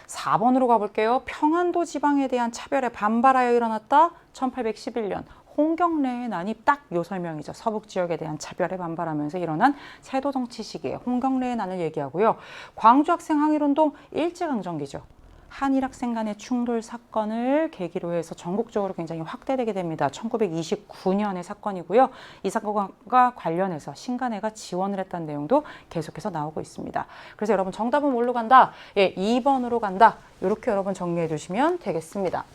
4번으로 가볼게요. 평안도 지방에 대한 차별에 반발하여 일어났다. 1811년 홍경래의 난이 딱 요 설명이죠. 서북 지역에 대한 차별에 반발하면서 일어난 세도 정치 시기에 홍경래의 난을 얘기하고요. 광주 학생 항일운동 일제강점기죠. 한일 학생 간의 충돌 사건을 계기로 해서 전국적으로 굉장히 확대되게 됩니다. 1929년의 사건이고요. 이 사건과 관련해서 신간회가 지원을 했다는 내용도 계속해서 나오고 있습니다. 그래서 여러분 정답은 뭘로 간다? 2번으로 간다. 이렇게 여러분 정리해 주시면 되겠습니다.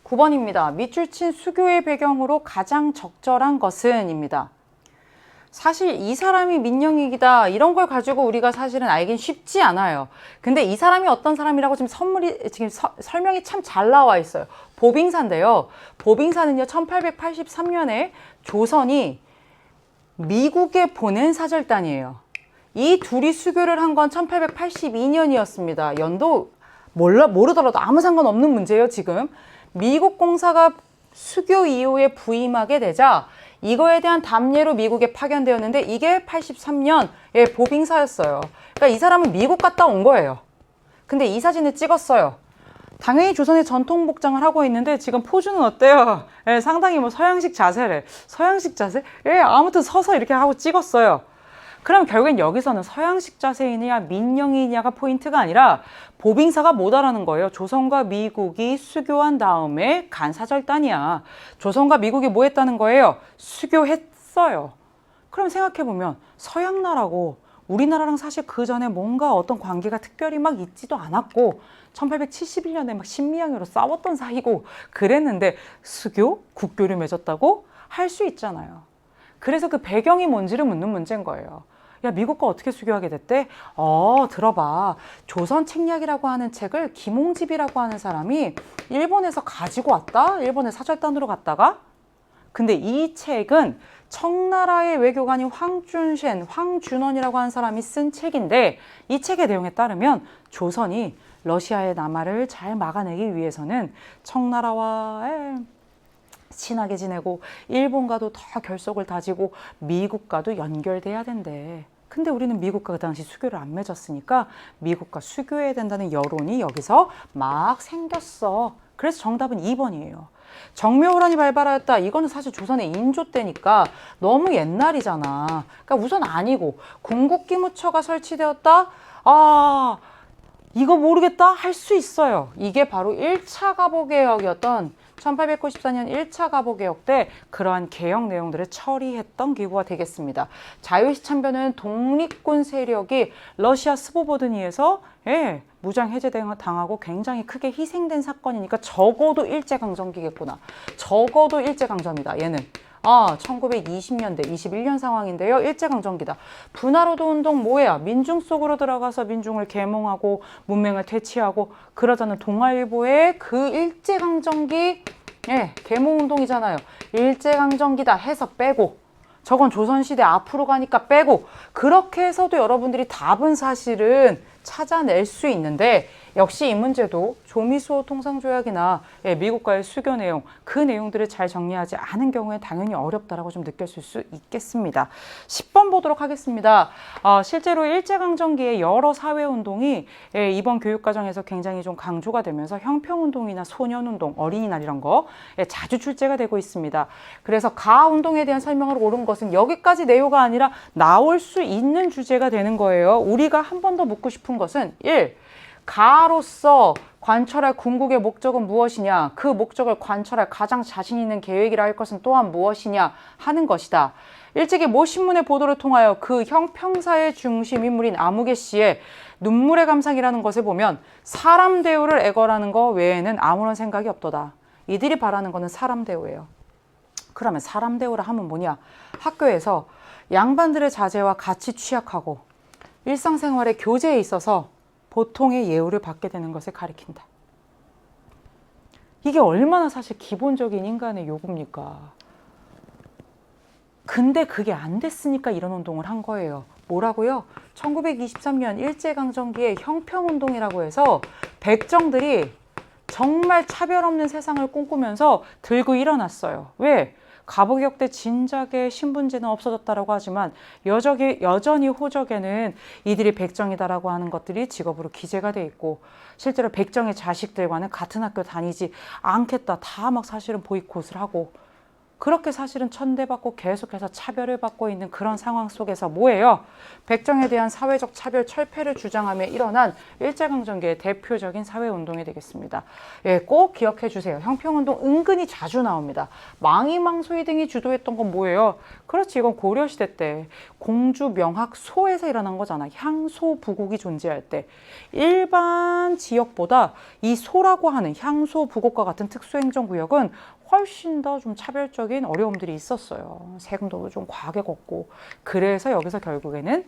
9번입니다. 밑줄 친 수교의 배경으로 가장 적절한 것은? 입니다. 사실 이 사람이 민영익이다 이런 걸 가지고 우리가 사실은 알긴 쉽지 않아요. 근데 이 사람이 어떤 사람이라고 지금 설명이 참 잘 나와 있어요. 보빙사인데요. 보빙사는요 1883년에 조선이 미국에 보낸 사절단이에요. 이 둘이 수교를 한 건 1882년이었습니다. 연도 모르더라도 아무 상관없는 문제예요. 지금 미국 공사가 수교 이후에 부임하게 되자 이거에 대한 답례로 미국에 파견되었는데 이게 83년의 보빙사였어요. 그러니까 이 사람은 미국 갔다 온 거예요. 근데 이 사진을 찍었어요. 당연히 조선의 전통 복장을 하고 있는데 지금 포즈는 어때요? 상당히 서양식 자세래. 서양식 자세? 아무튼 서서 이렇게 하고 찍었어요. 그럼 결국엔 여기서는 서양식 자세이냐 민영이냐가 포인트가 아니라 보빙사가 뭐다라는 거예요. 조선과 미국이 수교한 다음에 간 사절단이야. 조선과 미국이 뭐 했다는 거예요? 수교했어요. 그럼 생각해보면 서양나라고 우리나라랑 사실 그 전에 뭔가 어떤 관계가 특별히 막 있지도 않았고 1871년에 막 신미양요로 싸웠던 사이고 그랬는데 수교? 국교를 맺었다고? 할 수 있잖아요. 그래서 그 배경이 뭔지를 묻는 문제인 거예요. 야, 미국과 어떻게 수교하게 됐대? 들어봐. 조선 책략이라고 하는 책을 김홍집이라고 하는 사람이 일본에서 가지고 왔다? 일본의 사절단으로 갔다가? 근데 이 책은 청나라의 외교관인 황준원이라고 하는 사람이 쓴 책인데 이 책의 내용에 따르면 조선이 러시아의 남하를 잘 막아내기 위해서는 청나라와 친하게 지내고 일본과도 더 결속을 다지고 미국과도 연결돼야 된대. 근데 우리는 미국과 그 당시 수교를 안 맺었으니까 미국과 수교해야 된다는 여론이 여기서 막 생겼어. 그래서 정답은 2번이에요. 정묘호란이 발발하였다. 이거는 사실 조선의 인조 때니까 너무 옛날이잖아. 그러니까 우선 아니고 궁극기무처가 설치되었다. 이거 모르겠다 할 수 있어요. 이게 바로 1차 가보개혁이었던 1894년 1차 가보개혁 때 그러한 개혁 내용들을 처리했던 기구가 되겠습니다. 자유시 참변은 독립군 세력이 러시아 스보보드니에서 무장 해제당하고 굉장히 크게 희생된 사건이니까 적어도 일제강점기겠구나. 적어도 일제강점이다. 얘는. 1920년대, 21년 상황인데요. 일제강점기다. 분화로도 운동 뭐야? 민중 속으로 들어가서 민중을 계몽하고 문맹을 퇴치하고 그러자는 동아일보의 그 일제강점기 계몽운동이잖아요. 일제강점기다 해서 빼고 저건 조선시대 앞으로 가니까 빼고 그렇게 해서도 여러분들이 답은 사실은 찾아낼 수 있는데 역시 이 문제도 조미수호 통상조약이나 미국과의 수교 내용 그 내용들을 잘 정리하지 않은 경우에 당연히 어렵다라고 좀 느꼈을 수 있겠습니다. 10번 보도록 하겠습니다. 실제로 일제강점기의 여러 사회운동이 이번 교육과정에서 굉장히 좀 강조가 되면서 형평운동이나 소년운동, 어린이날 이런 거 자주 출제가 되고 있습니다. 그래서 가운동에 대한 설명을 옳은 것은 여기까지 내용가 아니라 나올 수 있는 주제가 되는 거예요. 우리가 한 번 더 묻고 싶은 것은 1. 가로서 관철할 궁극의 목적은 무엇이냐? 그 목적을 관철할 가장 자신 있는 계획이라 할 것은 또한 무엇이냐 하는 것이다. 일찍이 모 신문의 보도를 통하여 그 형평사의 중심 인물인 아무개 씨의 눈물의 감상이라는 것을 보면 사람 대우를 애걸하는 것 외에는 아무런 생각이 없도다. 이들이 바라는 것은 사람 대우예요. 그러면 사람 대우라 하면 뭐냐? 학교에서 양반들의 자제와 같이 취약하고 일상생활의 교제에 있어서 보통의 예우를 받게 되는 것을 가리킨다. 이게 얼마나 사실 기본적인 인간의 요구입니까? 근데 그게 안 됐으니까 이런 운동을 한 거예요. 뭐라고요? 1923년 일제강점기에 형평운동이라고 해서 백정들이 정말 차별 없는 세상을 꿈꾸면서 들고 일어났어요. 왜? 가부격대 진작에 신분제는 없어졌다라고 하지만 여전히 호적에는 이들이 백정이다라고 하는 것들이 직업으로 기재가 돼 있고 실제로 백정의 자식들과는 같은 학교 다니지 않겠다. 다 막 사실은 보이콧을 하고 그렇게 사실은 천대받고 계속해서 차별을 받고 있는 그런 상황 속에서 뭐예요? 백정에 대한 사회적 차별 철폐를 주장하며 일어난 일제강점기의 대표적인 사회운동이 되겠습니다. 예, 꼭 기억해 주세요. 형평운동 은근히 자주 나옵니다. 망이망소이 등이 주도했던 건 뭐예요? 그렇지, 이건 고려시대 때 공주 명학 소에서 일어난 거잖아. 향소 부국이 존재할 때 일반 지역보다 이 소라고 하는 향소 부국과 같은 특수행정구역은 훨씬 더 좀 차별적인 어려움들이 있었어요. 세금도 좀 과하게 걷고 그래서 여기서 결국에는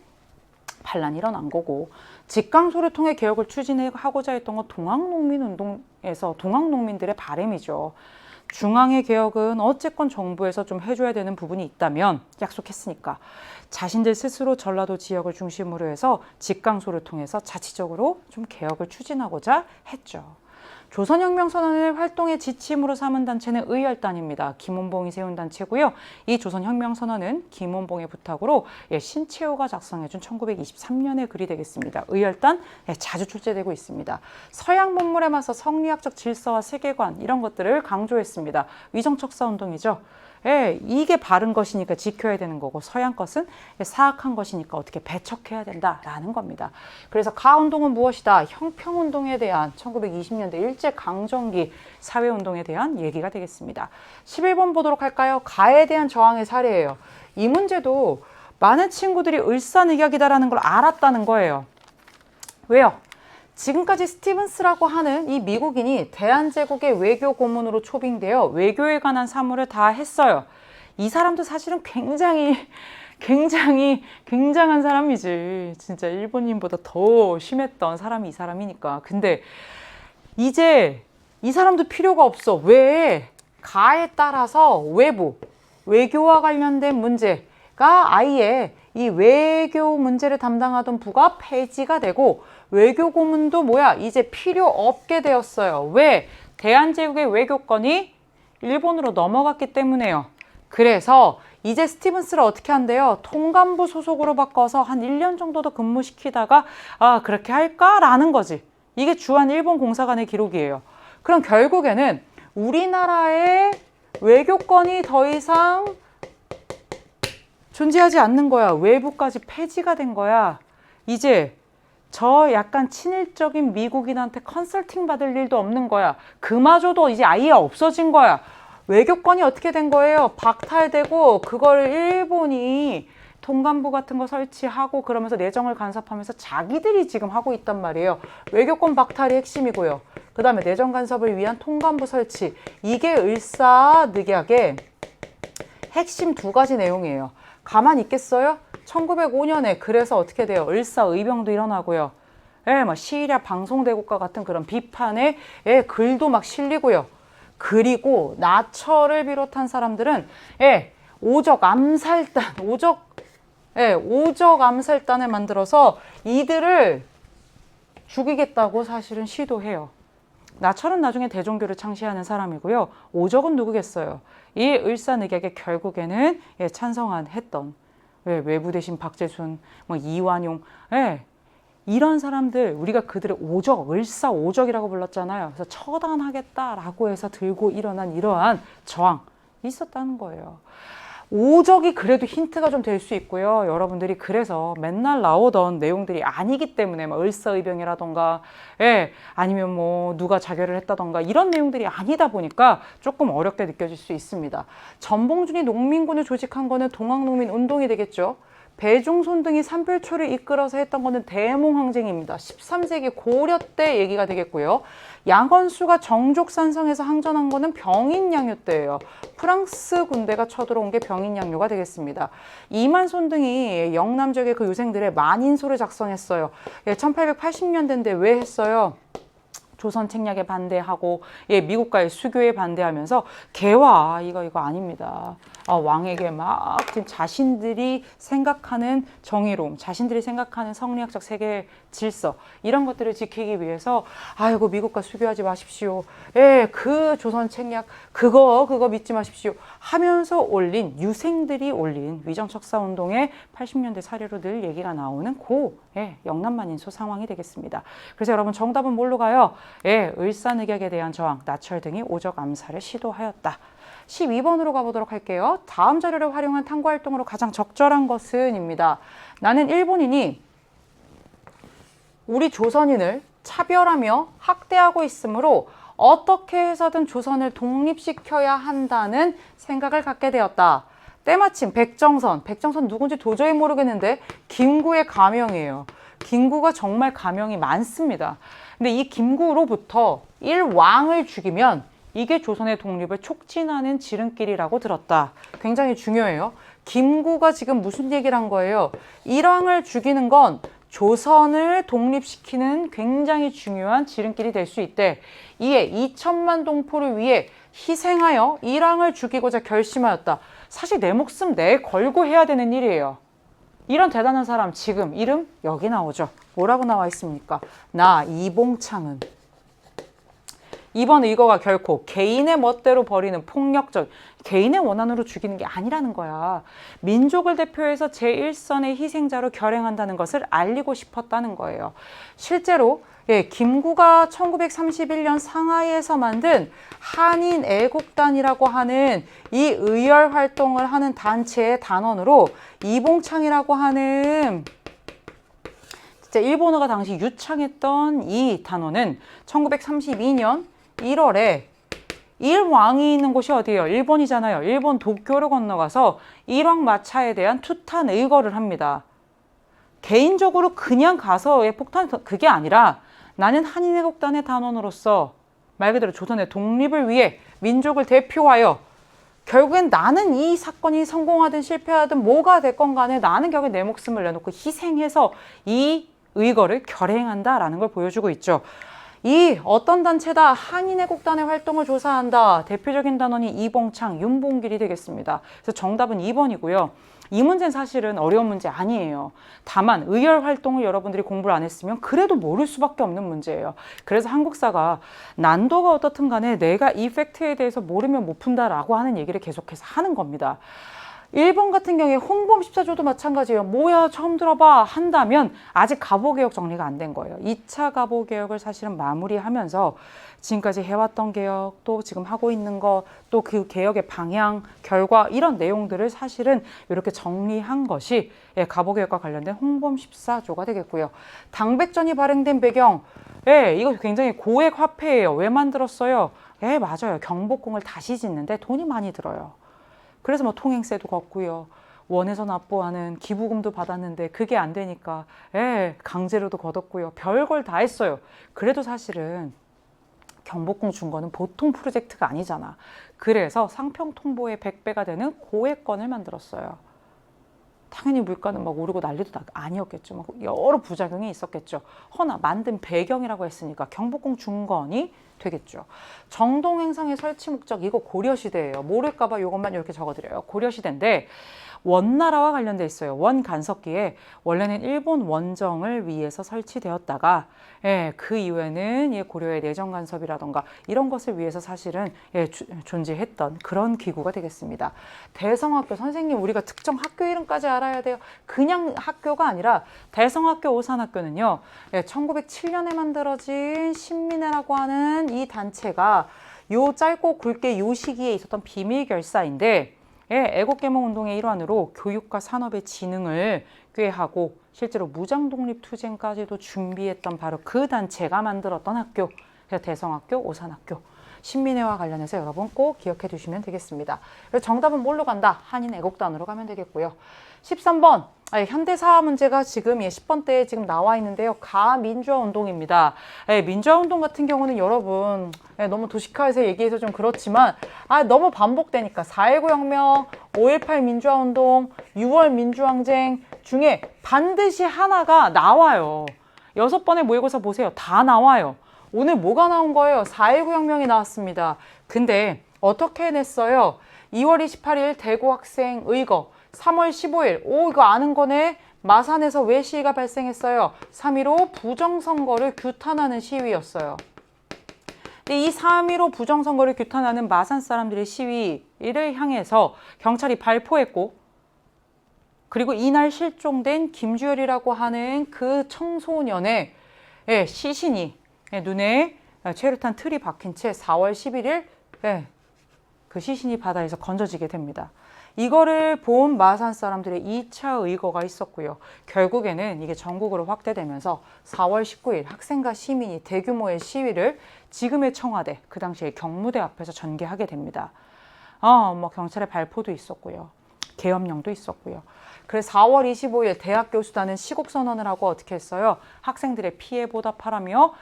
반란이 일어난 거고 직강소를 통해 개혁을 추진하고자 했던 건 동학농민운동에서 동학농민들의 바람이죠. 중앙의 개혁은 어쨌건 정부에서 좀 해줘야 되는 부분이 있다면 약속했으니까 자신들 스스로 전라도 지역을 중심으로 해서 직강소를 통해서 자치적으로 좀 개혁을 추진하고자 했죠. 조선혁명선언을 활동의 지침으로 삼은 단체는 의열단입니다. 김원봉이 세운 단체고요. 이 조선혁명선언은 김원봉의 부탁으로 신채호가 작성해준 1923년의 글이 되겠습니다. 의열단 자주 출제되고 있습니다. 서양 문물에 맞서 성리학적 질서와 세계관 이런 것들을 강조했습니다. 위정척사운동이죠. 이게 바른 것이니까 지켜야 되는 거고 서양 것은 사악한 것이니까 어떻게 배척해야 된다라는 겁니다. 그래서 가운동은 무엇이다? 형평운동에 대한 1920년대 일제강점기 사회운동에 대한 얘기가 되겠습니다. 11번 보도록 할까요? 가에 대한 저항의 사례예요. 이 문제도 많은 친구들이 을사늑약이다라는 걸 알았다는 거예요. 왜요? 지금까지 스티븐스라고 하는 이 미국인이 대한제국의 외교 고문으로 초빙되어 외교에 관한 사무를 다 했어요. 이 사람도 사실은 굉장한 사람이지. 진짜 일본인보다 더 심했던 사람이 이 사람이니까. 근데 이제 이 사람도 필요가 없어. 왜? 가에 따라서 외교와 관련된 문제가 아예 이 외교 문제를 담당하던 부가 폐지가 되고 외교 고문도 이제 필요 없게 되었어요. 왜? 대한제국의 외교권이 일본으로 넘어갔기 때문에요. 그래서 이제 스티븐스를 어떻게 한대요? 통감부 소속으로 바꿔서 한 1년 정도 더 근무시키다가 그렇게 할까라는 거지. 이게 주한 일본 공사관의 기록이에요. 그럼 결국에는 우리나라의 외교권이 더 이상 존재하지 않는 거야. 외부까지 폐지가 된 거야. 이제 저 약간 친일적인 미국인한테 컨설팅 받을 일도 없는 거야. 그마저도 이제 아예 없어진 거야. 외교권이 어떻게 된 거예요? 박탈되고 그걸 일본이 통감부 같은 거 설치하고 그러면서 내정을 간섭하면서 자기들이 지금 하고 있단 말이에요. 외교권 박탈이 핵심이고요. 그 다음에 내정 간섭을 위한 통감부 설치. 이게 을사늑약의 핵심 두 가지 내용이에요. 가만히 있겠어요? 1905년에 그래서 어떻게 돼요? 을사의병도 일어나고요. 시리아 방송대국과 같은 그런 비판의 글도 막 실리고요. 그리고 나처를 비롯한 사람들은 오적 암살단을 만들어서 이들을 죽이겠다고 사실은 시도해요. 나철은 나중에 대종교를 창시하는 사람이고요. 오적은 누구겠어요? 이 을사늑약에 결국에는 찬성했던 외부 대신 박재순, 이완용, 이런 사람들 우리가 그들의 을사오적이라고 불렀잖아요. 그래서 처단하겠다라고 해서 들고 일어난 이러한 저항이 있었다는 거예요. 오적이 그래도 힌트가 좀 될 수 있고요. 여러분들이 그래서 맨날 나오던 내용들이 아니기 때문에 을사의병이라던가 아니면 누가 자결을 했다던가 이런 내용들이 아니다 보니까 조금 어렵게 느껴질 수 있습니다. 전봉준이 농민군을 조직한 거는 동학농민운동이 되겠죠. 배중손 등이 산별초를 이끌어서 했던 거는 대몽항쟁입니다. 13세기 고려 때 얘기가 되겠고요. 양원수가 정족산성에서 항전한 거는 병인양요 때예요. 프랑스 군대가 쳐들어온 게 병인양요가 되겠습니다. 이만손 등이 영남 지역의 그 유생들의 만인소를 작성했어요. 1880년대인데 왜 했어요? 조선 책략에 반대하고 미국과의 수교에 반대하면서 개화 이거 아닙니다. 왕에게 막 지금 자신들이 생각하는 정의로움, 자신들이 생각하는 성리학적 세계 질서 이런 것들을 지키기 위해서 아이고 미국과 수교하지 마십시오. 그 조선 책략 그거 믿지 마십시오 하면서 올린 유생들이 올린 위정척사운동의 80년대 사례로 늘 얘기가 나오는 영남만인소 상황이 되겠습니다. 그래서 여러분 정답은 뭘로 가요? 을사늑약에 대한 저항, 나철 등이 오적 암살을 시도하였다. 12번으로 가보도록 할게요. 다음 자료를 활용한 탐구활동으로 가장 적절한 것은 입니다. 나는 일본인이 우리 조선인을 차별하며 학대하고 있으므로 어떻게 해서든 조선을 독립시켜야 한다는 생각을 갖게 되었다. 때마침 백정선 누군지 도저히 모르겠는데 김구의 가명이에요. 김구가 정말 가명이 많습니다. 근데 이 김구로부터 일왕을 죽이면 이게 조선의 독립을 촉진하는 지름길이라고 들었다. 굉장히 중요해요. 김구가 지금 무슨 얘기를 한 거예요? 일왕을 죽이는 건 조선을 독립시키는 굉장히 중요한 지름길이 될 수 있대. 이에 2천만 동포를 위해 희생하여 일왕을 죽이고자 결심하였다. 사실 내 목숨 내 걸고 해야 되는 일이에요. 이런 대단한 사람 지금 이름 여기 나오죠. 뭐라고 나와 있습니까? 나 이봉창은. 이번 의거가 결코 개인의 멋대로 벌이는 폭력적 개인의 원한으로 죽이는 게 아니라는 거야. 민족을 대표해서 제1선의 희생자로 결행한다는 것을 알리고 싶었다는 거예요. 실제로 김구가 1931년 상하이에서 만든 한인애국단이라고 하는 이 의열 활동을 하는 단체의 단원으로 이봉창이라고 하는 진짜 일본어가 당시 유창했던 이 단원은 1932년 1월에 일왕이 있는 곳이 어디예요? 일본이잖아요. 일본 도쿄를 건너가서 일왕 마차에 대한 투탄 의거를 합니다. 개인적으로 그냥 가서의 폭탄 그게 아니라 나는 한인애국단의 단원으로서 말 그대로 조선의 독립을 위해 민족을 대표하여 결국엔 나는 이 사건이 성공하든 실패하든 뭐가 됐건 간에 나는 결국에 내 목숨을 내놓고 희생해서 이 의거를 결행한다라는 걸 보여주고 있죠. 이 어떤 단체다? 한인애국단의 활동을 조사한다. 대표적인 단원이 이봉창, 윤봉길이 되겠습니다. 그래서 정답은 2번이고요. 이 문제는 사실은 어려운 문제 아니에요. 다만 의열 활동을 여러분들이 공부를 안 했으면 그래도 모를 수밖에 없는 문제예요. 그래서 한국사가 난도가 어떻든 간에 내가 이 팩트에 대해서 모르면 못 푼다라고 하는 얘기를 계속해서 하는 겁니다. 일본 같은 경우에 홍범 14조도 마찬가지예요. 뭐야 처음 들어봐 한다면 아직 갑오개혁 정리가 안 된 거예요. 2차 갑오개혁을 사실은 마무리하면서 지금까지 해왔던 개혁 또 지금 하고 있는 거 또 그 개혁의 방향 결과 이런 내용들을 사실은 이렇게 정리한 것이 갑오개혁과 관련된 홍범 14조가 되겠고요. 당백전이 발행된 배경 이거 굉장히 고액 화폐예요. 왜 만들었어요? 맞아요. 경복궁을 다시 짓는데 돈이 많이 들어요. 그래서 뭐 통행세도 걷고요. 원에서 납부하는 기부금도 받았는데 그게 안 되니까 강제로도 걷었고요. 별걸 다 했어요. 그래도 사실은 경복궁 준 거는 보통 프로젝트가 아니잖아. 그래서 상평통보의 100배가 되는 고액건을 만들었어요. 당연히 물가는 막 오르고 난리도 아니었겠죠. 막 여러 부작용이 있었겠죠. 허나 만든 배경이라고 했으니까 경복궁 중건이 되겠죠. 정동행성의 설치 목적 이거 고려시대예요. 모를까봐 이것만 이렇게 적어드려요. 고려시대인데 원나라와 관련돼 있어요. 원간석기에 원래는 일본 원정을 위해서 설치되었다가 그 이후에는 고려의 내정 간섭이라던가 이런 것을 위해서 사실은 존재했던 그런 기구가 되겠습니다. 대성학교 선생님 우리가 특정 학교 이름까지 알아야 돼요. 그냥 학교가 아니라 대성학교 오산학교는요. 1907년에 만들어진 신민회라고 하는 이 단체가 요 짧고 굵게 요 시기에 있었던 비밀 결사인데 애국개몽운동의 일환으로 교육과 산업의 진흥을 꾀하고 실제로 무장독립투쟁까지도 준비했던 바로 그 단체가 만들었던 학교. 그래서 대성학교, 오산학교. 신민회와 관련해서 여러분 꼭 기억해 두시면 되겠습니다. 그래서 정답은 뭘로 간다? 한인애국단으로 가면 되겠고요. 13번 현대사회 문제가 지금 10번대에 지금 나와 있는데요. 가민주화 운동입니다. 민주화 운동 같은 경우는 여러분 너무 도식화해서 얘기해서 좀 그렇지만 너무 반복되니까 4.19 혁명, 5.18 민주화 운동, 6월 민주항쟁 중에 반드시 하나가 나와요. 6번의 모의고사 보세요. 다 나와요. 오늘 뭐가 나온 거예요? 4.19 혁명이 나왔습니다. 근데 어떻게 해냈어요? 2월 28일 대구 학생 의거, 3월 15일, 이거 아는 거네. 마산에서 왜 시위가 발생했어요? 3.15 부정선거를 규탄하는 시위였어요. 근데 이 3.15 부정선거를 규탄하는 마산 사람들의 시위를 향해서 경찰이 발포했고, 그리고 이날 실종된 김주열이라고 하는 그 청소년의 시신이 눈에 최루탄 틀이 박힌 채 4월 11일 그 시신이 바다에서 건져지게 됩니다. 이거를 본 마산 사람들의 2차 의거가 있었고요. 결국에는 이게 전국으로 확대되면서 4월 19일 학생과 시민이 대규모의 시위를 지금의 청와대, 그 당시에 경무대 앞에서 전개하게 됩니다. 경찰의 발포도 있었고요. 계엄령도 있었고요. 그래서 4월 25일 대학 교수단은 시국선언을 하고 어떻게 했어요? 학생들의 피해 보답하라며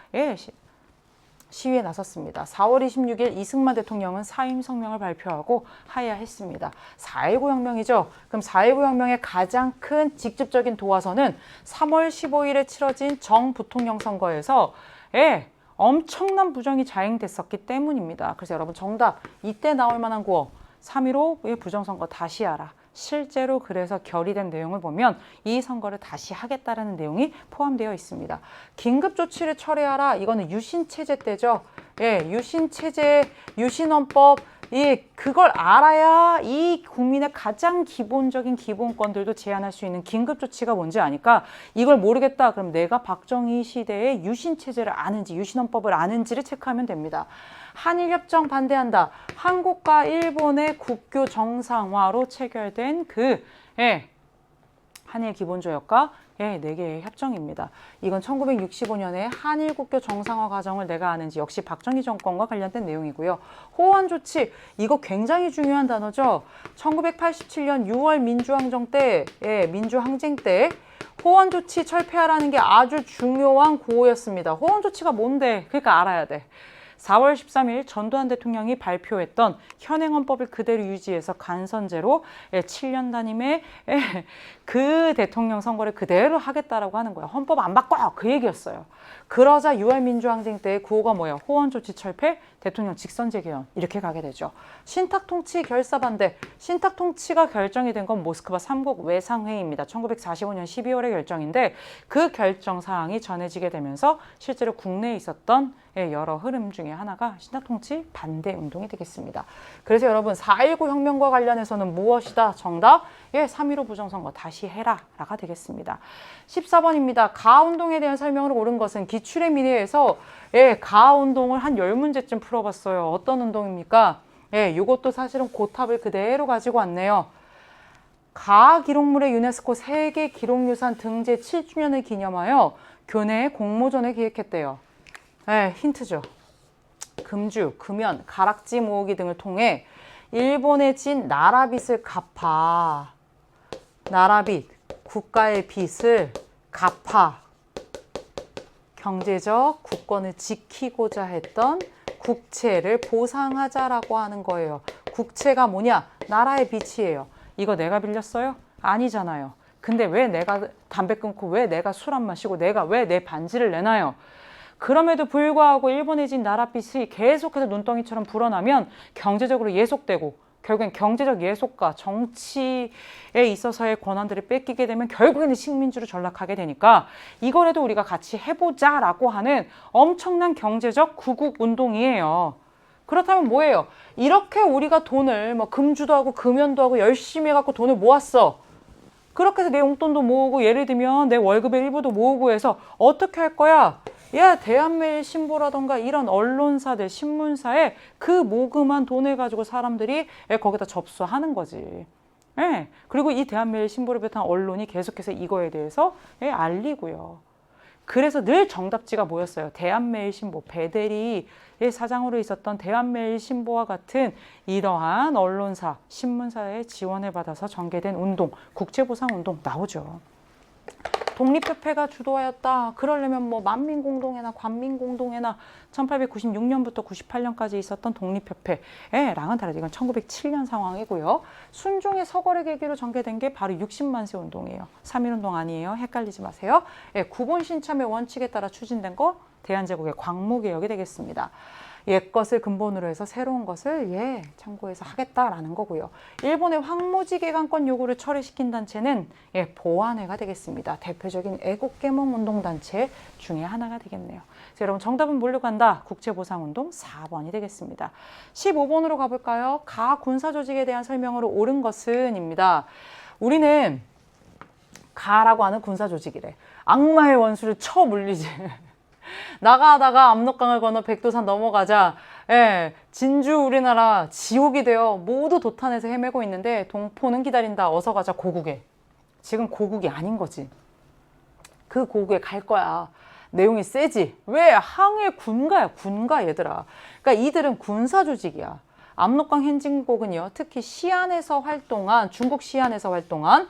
시위에 나섰습니다. 4월 26일 이승만 대통령은 사임 성명을 발표하고 하야했습니다. 4.19 혁명이죠. 그럼 4.19 혁명의 가장 큰 직접적인 도화선은 3월 15일에 치러진 정부통령 선거에서 엄청난 부정이 자행됐었기 때문입니다. 그래서 여러분 정답 이때 나올 만한 구호 3.15 부정선거 다시 하라. 실제로 그래서 결의된 내용을 보면 이 선거를 다시 하겠다라는 내용이 포함되어 있습니다. 긴급조치를 철회하라. 이거는 유신체제 때죠. 유신체제, 유신헌법, 그걸 알아야 이 국민의 가장 기본적인 기본권들도 제한할 수 있는 긴급조치가 뭔지 아니까 이걸 모르겠다. 그럼 내가 박정희 시대의 유신체제를 아는지, 유신헌법을 아는지를 체크하면 됩니다. 한일협정 반대한다. 한국과 일본의 국교 정상화로 체결된 한일 기본조약과 4개의 협정입니다. 이건 1965년에 한일 국교 정상화 과정을 내가 아는지 역시 박정희 정권과 관련된 내용이고요. 호원 조치, 이거 굉장히 중요한 단어죠. 1987년 6월 민주항쟁 때 호원 조치 철폐하라는 게 아주 중요한 구호였습니다. 호원 조치가 뭔데? 그러니까 알아야 돼. 4월 13일 전두환 대통령이 발표했던 현행헌법을 그대로 유지해서 간선제로 7년 단임의 그 대통령 선거를 그대로 하겠다라고 하는 거예요. 헌법 안 바꿔! 그 얘기였어요. 그러자 6월 민주항쟁 때의 구호가 뭐예요? 호원조치 철폐, 대통령 직선제 개헌 이렇게 가게 되죠. 신탁통치 결사 반대. 신탁통치가 결정이 된 건 모스크바 3국 외상회의입니다. 1945년 12월의 결정인데 그 결정 사항이 전해지게 되면서 실제로 국내에 있었던 여러 흐름 중에 하나가 신탁통치 반대 운동이 되겠습니다. 그래서 여러분 4.19 혁명과 관련해서는 무엇이다? 정답 3.15 부정선거 다시 해라 라가 되겠습니다. 14번입니다. 가운동에 대한 설명을 옳은 것은 기출의 미래에서 가운동을 한 10문제쯤 풀어봤어요. 어떤 운동입니까? 이것도 사실은 고탑을 그대로 가지고 왔네요. 가기록물의 유네스코 세계 기록유산 등재 7주년을 기념하여 교내에 공모전을 기획했대요. 힌트죠. 금주, 금연, 가락지 모으기 등을 통해 일본에 진 나라빚을 갚아. 나라빚, 국가의 빚을 갚아. 경제적 국권을 지키고자 했던 국채를 보상하자라고 하는 거예요. 국채가 뭐냐? 나라의 빚이에요. 이거 내가 빌렸어요? 아니잖아요. 근데 왜 내가 담배 끊고 왜 내가 술 안 마시고 내가 왜 내 반지를 내놔요? 그럼에도 불구하고 일본에 진 나라빚이 계속해서 눈덩이처럼 불어나면 경제적으로 예속되고 결국엔 경제적 예속과 정치에 있어서의 권한들을 뺏기게 되면 결국에는 식민지로 전락하게 되니까 이거라도 우리가 같이 해보자라고 하는 엄청난 경제적 구국 운동이에요. 그렇다면 뭐예요? 이렇게 우리가 돈을 금주도 하고 금연도 하고 열심히 해갖고 돈을 모았어. 그렇게 해서 내 용돈도 모으고 예를 들면 내 월급의 일부도 모으고 해서 어떻게 할 거야? 대한매일 신보라던가 이런 언론사들, 신문사에 그 모금한 돈을 가지고 사람들이 거기다 접수하는 거지. 그리고 이 대한매일 신보를 비롯한 언론이 계속해서 이거에 대해서 알리고요. 그래서 늘 정답지가 뭐였어요? 대한매일신보, 배대리의 사장으로 있었던 대한매일신보와 같은 이러한 언론사, 신문사의 지원을 받아서 전개된 운동, 국제보상운동 나오죠. 독립협회가 주도하였다. 그러려면 뭐 만민공동회나 관민공동회나 1896년부터 98년까지 있었던 독립협회랑은 다르죠. 이건 1907년 상황이고요. 순종의 서거를 계기로 전개된 게 바로 60만세 운동이에요. 3.1운동 아니에요. 헷갈리지 마세요. 구본 신참의 원칙에 따라 추진된 거 대한제국의 광무개혁이 되겠습니다. 옛 것을 근본으로 해서 새로운 것을 참고해서 하겠다라는 거고요. 일본의 황무지 개강권 요구를 철회시킨 단체는 보안회가 되겠습니다. 대표적인 애국계몽 운동단체 중에 하나가 되겠네요. 자, 여러분 정답은 뭘로 간다? 국제보상운동 4번이 되겠습니다. 15번으로 가볼까요? 가 군사조직에 대한 설명으로 옳은 것은 입니다. 우리는 가라고 하는 군사조직이래. 악마의 원수를 쳐 물리지. 나가다가 압록강을 건너 백두산 넘어가자 진주 우리나라 지옥이 되어 모두 도탄에서 헤매고 있는데 동포는 기다린다. 어서 가자 고국에. 지금 고국이 아닌 거지. 그 고국에 갈 거야. 내용이 세지. 왜? 항해 군가야. 군가 얘들아. 그러니까 이들은 군사조직이야. 압록강 행진곡은요, 특히 시안에서 활동한, 중국 시안에서 활동한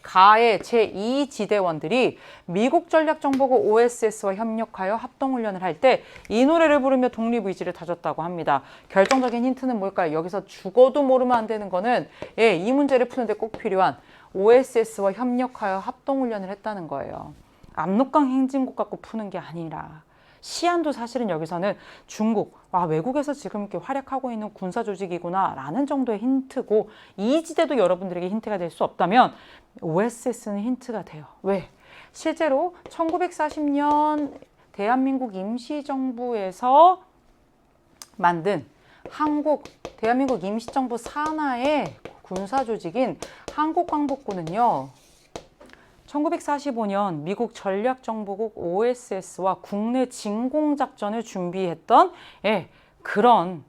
가의 제2지대원들이 미국 전략정보국 OSS와 협력하여 합동훈련을 할 때 이 노래를 부르며 독립의지를 다졌다고 합니다. 결정적인 힌트는 뭘까요? 여기서 죽어도 모르면 안 되는 거는 이 문제를 푸는데 꼭 필요한 OSS와 협력하여 합동훈련을 했다는 거예요. 압록강 행진곡 갖고 푸는 게 아니라 시안도 사실은 여기서는 중국, 외국에서 지금 이렇게 활약하고 있는 군사조직이구나 라는 정도의 힌트고, 이 지대도 여러분들에게 힌트가 될 수 없다면 OSS는 힌트가 돼요. 왜? 실제로 1940년 대한민국 임시정부에서 만든 대한민국 임시정부 산하의 군사조직인 한국광복군은요, 1945년 미국 전략정보국 OSS와 국내 진공작전을 준비했던 그런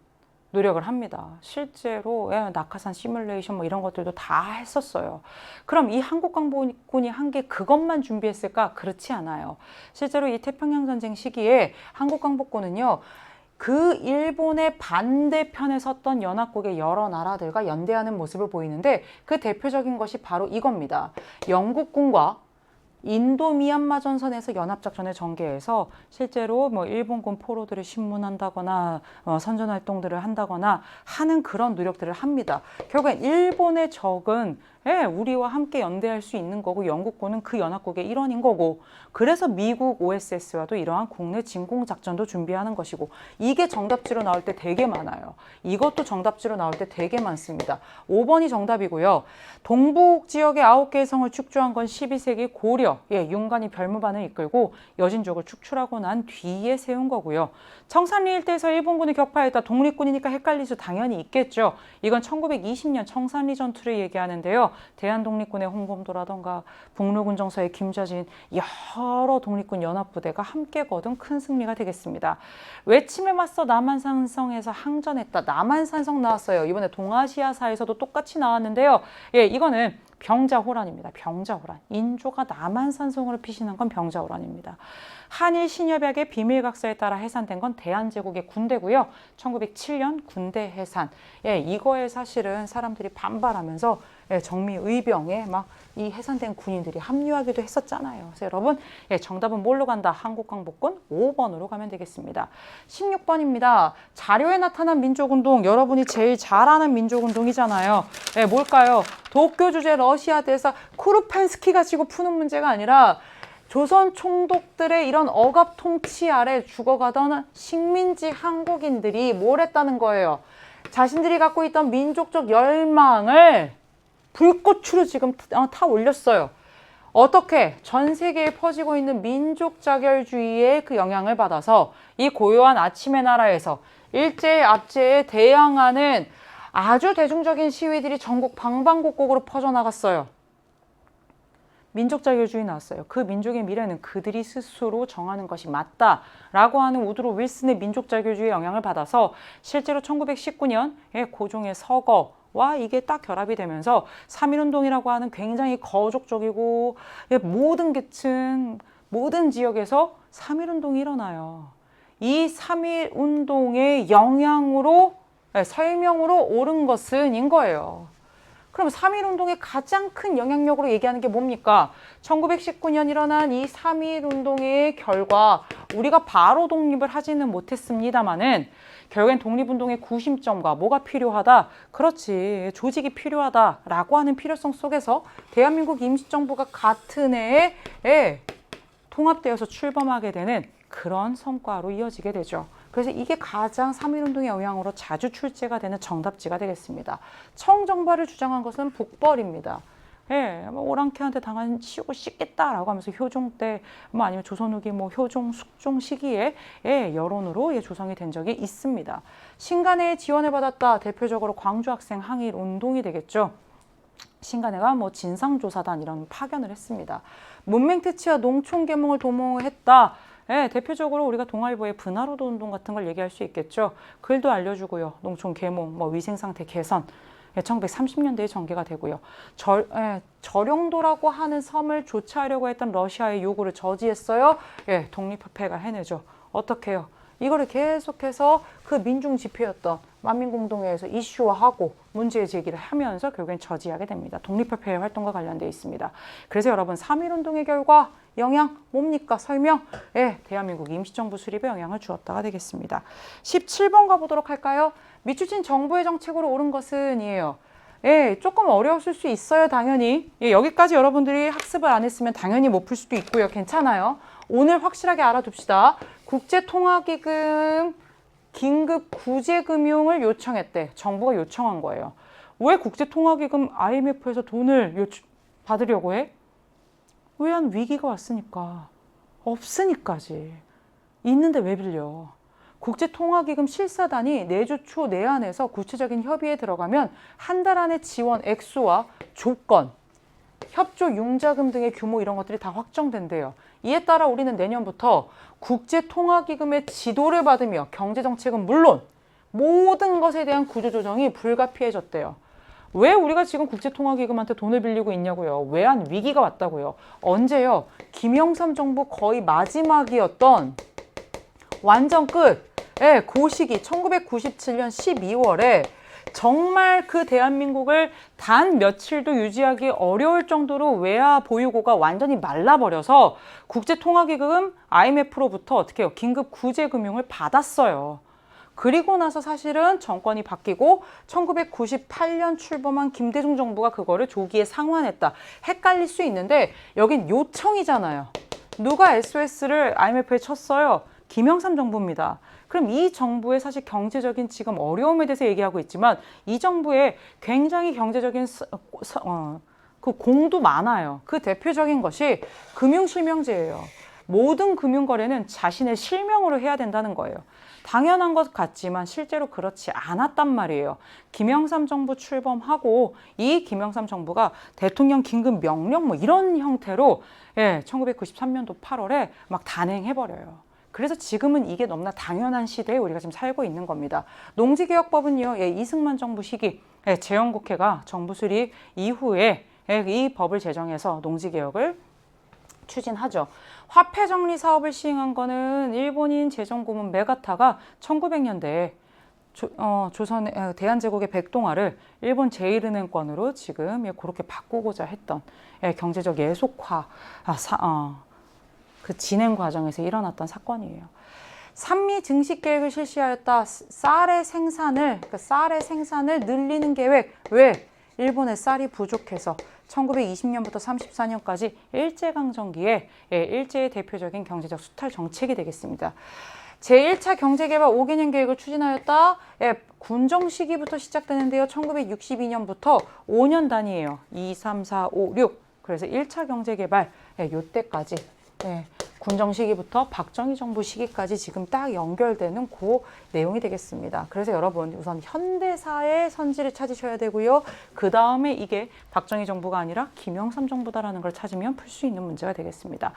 노력을 합니다. 실제로 낙하산 시뮬레이션 뭐 이런 것들도 다 했었어요. 그럼 이 한국광복군이 한 게 그것만 준비했을까? 그렇지 않아요. 실제로 이 태평양전쟁 시기에 한국광복군은요, 그 일본의 반대편에 섰던 연합국의 여러 나라들과 연대하는 모습을 보이는데, 그 대표적인 것이 바로 이겁니다. 영국군과 인도 미얀마 전선에서 연합작전을 전개해서 실제로 뭐 일본군 포로들을 신문한다거나 선전 활동들을 한다거나 하는 그런 노력들을 합니다. 결국엔 일본의 적은 우리와 함께 연대할 수 있는 거고, 영국군은 그 연합국의 일원인 거고, 그래서 미국 OSS와도 이러한 국내 진공작전도 준비하는 것이고, 이게 정답지로 나올 때 되게 많아요. 이것도 정답지로 나올 때 되게 많습니다. 5번이 정답이고요. 동북 지역의 9개의 성을 축조한 건 12세기 고려, 윤관이 별무반을 이끌고 여진족을 축출하고 난 뒤에 세운 거고요. 청산리 일대에서 일본군이 격파했다. 독립군이니까 헷갈릴 수 당연히 있겠죠. 이건 1920년 청산리 전투를 얘기하는데요. 대한독립군의 홍범도라던가 북로군 정서의 김좌진, 여러 독립군 연합부대가 함께 거둔 큰 승리가 되겠습니다. 외침에 맞서 남한산성에서 항전했다. 남한산성 나왔어요. 이번에 동아시아사에서도 똑같이 나왔는데요. 이거는 병자호란입니다. 병자호란. 인조가 남한산성으로 피신한 건 병자호란입니다. 한일 신협약의 비밀각서에 따라 해산된 건 대한제국의 군대고요. 1907년 군대 해산. 이거에 사실은 사람들이 반발하면서 정미의병에 막 이 해산된 군인들이 합류하기도 했었잖아요. 그래서 여러분, 정답은 뭘로 간다? 한국광복군 5번으로 가면 되겠습니다. 16번입니다. 자료에 나타난 민족운동, 여러분이 제일 잘 아는 민족운동이잖아요. 뭘까요? 도쿄 주재 러시아 대사 쿠르펜스키가 지고 푸는 문제가 아니라 조선 총독들의 이런 억압 통치 아래 죽어가던 식민지 한국인들이 뭘 했다는 거예요? 자신들이 갖고 있던 민족적 열망을 불꽃으로 지금 타 올렸어요. 어떻게? 전 세계에 퍼지고 있는 민족 자결주의의 그 영향을 받아서 이 고요한 아침의 나라에서 일제의 압제에 대항하는 아주 대중적인 시위들이 전국 방방곡곡으로 퍼져나갔어요. 민족 자결주의 나왔어요. 그 민족의 미래는 그들이 스스로 정하는 것이 맞다라고 하는 우드로 윌슨의 민족 자결주의의 영향을 받아서 실제로 1919년 고종의 서거와 이게 딱 결합이 되면서 3.1운동이라고 하는 굉장히 거족적이고 모든 계층 모든 지역에서 3.1운동이 일어나요. 이 3.1운동의 영향으로 설명으로 옳은 것은 인 거예요. 그럼 3.1운동의 가장 큰 영향력으로 얘기하는 게 뭡니까? 1919년 일어난 이 3.1운동의 결과 우리가 바로 독립을 하지는 못했습니다마는 결국엔 독립운동의 구심점과 뭐가 필요하다? 그렇지, 조직이 필요하다라고 하는 필요성 속에서 대한민국 임시정부가 같은 해에 통합되어서 출범하게 되는 그런 성과로 이어지게 되죠. 그래서 이게 가장 3.1운동의 영향으로 자주 출제가 되는 정답지가 되겠습니다. 청정발을 주장한 것은 북벌입니다. 예, 뭐 오랑캐한테 당한 치우고 씻겠다라고 하면서 효종 때, 뭐 아니면 조선 후기 뭐 효종, 숙종 시기에 여론으로 조성이 된 적이 있습니다. 신간회의 지원을 받았다. 대표적으로 광주 학생 항일 운동이 되겠죠. 신간회가 뭐 진상조사단 이런 파견을 했습니다. 문맹퇴치와 농촌계몽을 도모했다. 대표적으로 우리가 동아일보의 분화로도 운동 같은 걸 얘기할 수 있겠죠. 글도 알려주고요. 농촌 계몽, 뭐 위생상태 개선. 1930년대에 전개가 되고요. 저령도라고 하는 섬을 조치하려고 했던 러시아의 요구를 저지했어요. 독립협회가 해내죠. 어떻게 해요? 이거를 계속해서 그 민중 집회였던 만민공동회에서 이슈화하고 문제 제기를 하면서 결국엔 저지하게 됩니다. 독립협회의 활동과 관련되어 있습니다. 그래서 여러분 3.1운동의 결과 영향 뭡니까? 설명? 대한민국 임시정부 수립에 영향을 주었다가 되겠습니다. 17번 가보도록 할까요? 미추진 정부의 정책으로 옳은 것은 이에요. 조금 어려웠을 수 있어요, 당연히. 여기까지 여러분들이 학습을 안 했으면 당연히 못 풀 수도 있고요. 괜찮아요. 오늘 확실하게 알아둡시다. 국제통화기금 긴급 구제금융을 요청했대. 정부가 요청한 거예요. 왜 국제통화기금 IMF에서 돈을 받으려고 해? 외환 위기가 왔으니까. 없으니까지. 있는데 왜 빌려? 국제통화기금 실사단이 내주 초 내안에서 구체적인 협의에 들어가면 한 달 안에 지원 액수와 조건, 협조 융자금 등의 규모 이런 것들이 다 확정된대요. 이에 따라 우리는 내년부터 국제통화기금의 지도를 받으며 경제정책은 물론 모든 것에 대한 구조조정이 불가피해졌대요. 왜 우리가 지금 국제통화기금한테 돈을 빌리고 있냐고요. 외환 위기가 왔다고요. 언제요? 김영삼 정부 거의 마지막이었던 완전 끝. 그 시기 1997년 12월에 정말 그 대한민국을 단 며칠도 유지하기 어려울 정도로 외화 보유고가 완전히 말라버려서 국제통화기금 IMF로부터 어떻게 해요? 긴급 구제금융을 받았어요. 그리고 나서 사실은 정권이 바뀌고 1998년 출범한 김대중 정부가 그거를 조기에 상환했다. 헷갈릴 수 있는데 여긴 요청이잖아요. 누가 SOS를 IMF에 쳤어요? 김영삼 정부입니다. 그럼 이 정부의 사실 경제적인 지금 어려움에 대해서 얘기하고 있지만 이 정부에 굉장히 경제적인 그 공도 많아요. 그 대표적인 것이 금융실명제예요. 모든 금융거래는 자신의 실명으로 해야 된다는 거예요. 당연한 것 같지만 실제로 그렇지 않았단 말이에요. 김영삼 정부 출범하고 이 김영삼 정부가 대통령 긴급 명령 뭐 이런 형태로 1993년도 8월에 막 단행해버려요. 그래서 지금은 이게 너무나 당연한 시대에 우리가 지금 살고 있는 겁니다. 농지개혁법은요, 이승만 정부 시기 재헌국회가 정부 수립 이후에 이 법을 제정해서 농지개혁을 추진하죠. 화폐 정리 사업을 시행한 거는 일본인 재정고문 메가타가 1900년대에 조선 대한제국의 백동화를 일본 제1은행권으로 지금 그렇게 바꾸고자 했던 경제적 예속화 그 진행 과정에서 일어났던 사건이에요. 산미 증식 계획을 실시하였다. 쌀의 생산을 늘리는 계획. 왜? 일본의 쌀이 부족해서 1920년부터 34년까지 일제강점기에 일제의 대표적인 경제적 수탈 정책이 되겠습니다. 제1차 경제개발 5개년 계획을 추진하였다. 군정 시기부터 시작되는데요. 1962년부터 5년 단위예요. 2, 3, 4, 5, 6. 그래서 1차 경제개발 요때까지 군정 시기부터 박정희 정부 시기까지 지금 딱 연결되는 그 내용이 되겠습니다. 그래서 여러분 우선 현대사의 선지를 찾으셔야 되고요. 그 다음에 이게 박정희 정부가 아니라 김영삼 정부다라는 걸 찾으면 풀 수 있는 문제가 되겠습니다.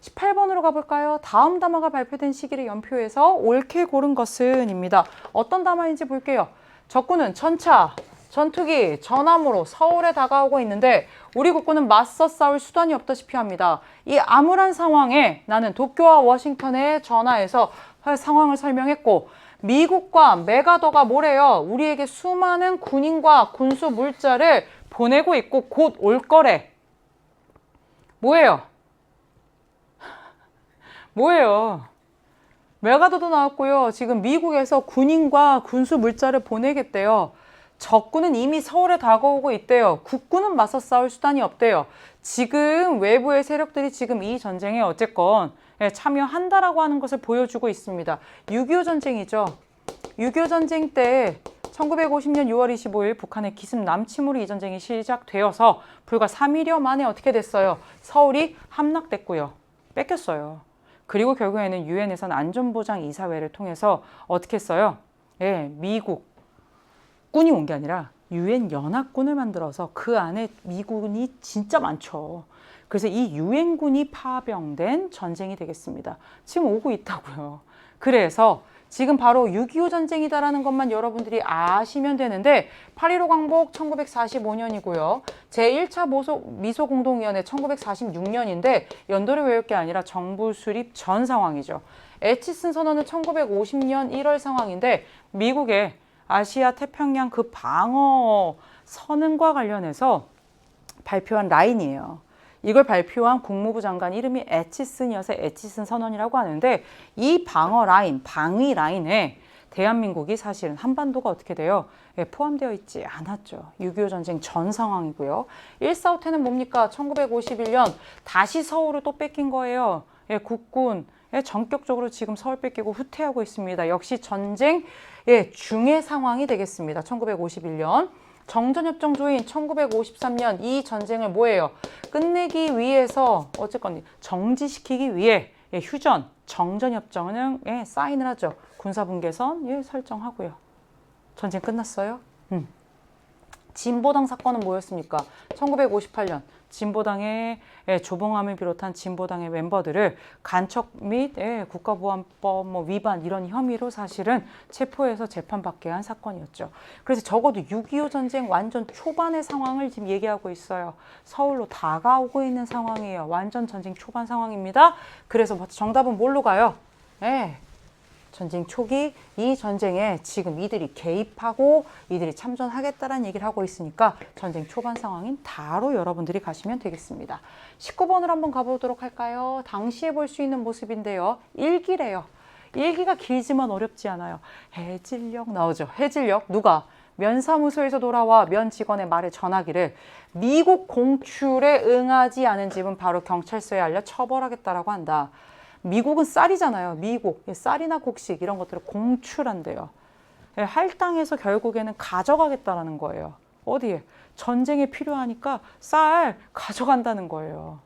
18번으로 가볼까요? 다음 담화가 발표된 시기를 연표해서 옳게 고른 것은 입니다. 어떤 담화인지 볼게요. 적군은 전차 전투기 전함으로 서울에 다가오고 있는데 우리 국군은 맞서 싸울 수단이 없다시피 합니다. 이 암울한 상황에 나는 도쿄와 워싱턴에 전화해서 상황을 설명했고 미국과 메가더가 뭐래요? 우리에게 수많은 군인과 군수 물자를 보내고 있고 곧 올 거래. 뭐예요? 뭐예요? 메가더도 나왔고요. 지금 미국에서 군인과 군수 물자를 보내겠대요. 적군은 이미 서울에 다가오고 있대요. 국군은 맞서 싸울 수단이 없대요. 지금 외부의 세력들이 지금 이 전쟁에 어쨌건 참여한다라고 하는 것을 보여주고 있습니다. 6.25 전쟁이죠. 6.25 전쟁 때 1950년 6월 25일 북한의 기습 남침으로 이 전쟁이 시작되어서 불과 3일여 만에 어떻게 됐어요? 서울이 함락됐고요. 뺏겼어요. 그리고 결국에는 유엔에서는 안전보장이사회를 통해서 어떻게 했어요? 미국 군이 온 게 아니라 유엔 연합군을 만들어서 그 안에 미군이 진짜 많죠. 그래서 이 유엔군이 파병된 전쟁이 되겠습니다. 지금 오고 있다고요. 그래서 지금 바로 6.25 전쟁이다라는 것만 여러분들이 아시면 되는데 8.15 광복 1945년이고요. 제1차 미소공동위원회 1946년인데 연도를 외울 게 아니라 정부 수립 전 상황이죠. 에치슨 선언은 1950년 1월 상황인데 미국의 아시아 태평양 그 방어 선언과 관련해서 발표한 라인이에요. 이걸 발표한 국무부 장관 이름이 에치슨이어서 에치슨 선언이라고 하는데 이 방어 라인, 방위 라인에 대한민국이 사실은 한반도가 어떻게 돼요? 포함되어 있지 않았죠. 6.25 전쟁 전 상황이고요. 1.4.5태는 뭡니까? 1951년 다시 서울을 또 뺏긴 거예요. 국군 전격적으로 지금 서울 뺏기고 후퇴하고 있습니다. 역시 전쟁 중의 상황이 되겠습니다. 1951년. 정전협정 조인 1953년 이 전쟁을 뭐예요? 끝내기 위해서 어쨌건 정지시키기 위해 휴전, 정전협정은 사인을 하죠. 군사분계선 설정하고요. 전쟁 끝났어요. 진보당 사건은 뭐였습니까? 1958년 진보당의 조봉암을 비롯한 진보당의 멤버들을 간첩 및 국가보안법 위반 이런 혐의로 사실은 체포해서 재판받게 한 사건이었죠. 그래서 적어도 6.25 전쟁 완전 초반의 상황을 지금 얘기하고 있어요. 서울로 다가오고 있는 상황이에요. 완전 전쟁 초반 상황입니다. 그래서 정답은 뭘로 가요? 전쟁 초기 이 전쟁에 지금 이들이 개입하고 이들이 참전하겠다라는 얘기를 하고 있으니까 전쟁 초반 상황인 다로 여러분들이 가시면 되겠습니다. 19번으로 한번 가보도록 할까요? 당시에 볼 수 있는 모습인데요. 일기래요. 일기가 길지만 어렵지 않아요. 해질녘 나오죠. 해질녘 누가? 면사무소에서 돌아와 면 직원의 말에 전하기를 미국 공출에 응하지 않은 집은 바로 경찰서에 알려 처벌하겠다라고 한다. 미국은 쌀이잖아요. 미국. 쌀이나 곡식 이런 것들을 공출한대요. 할당해서 결국에는 가져가겠다라는 거예요. 어디에? 전쟁에 필요하니까 쌀 가져간다는 거예요.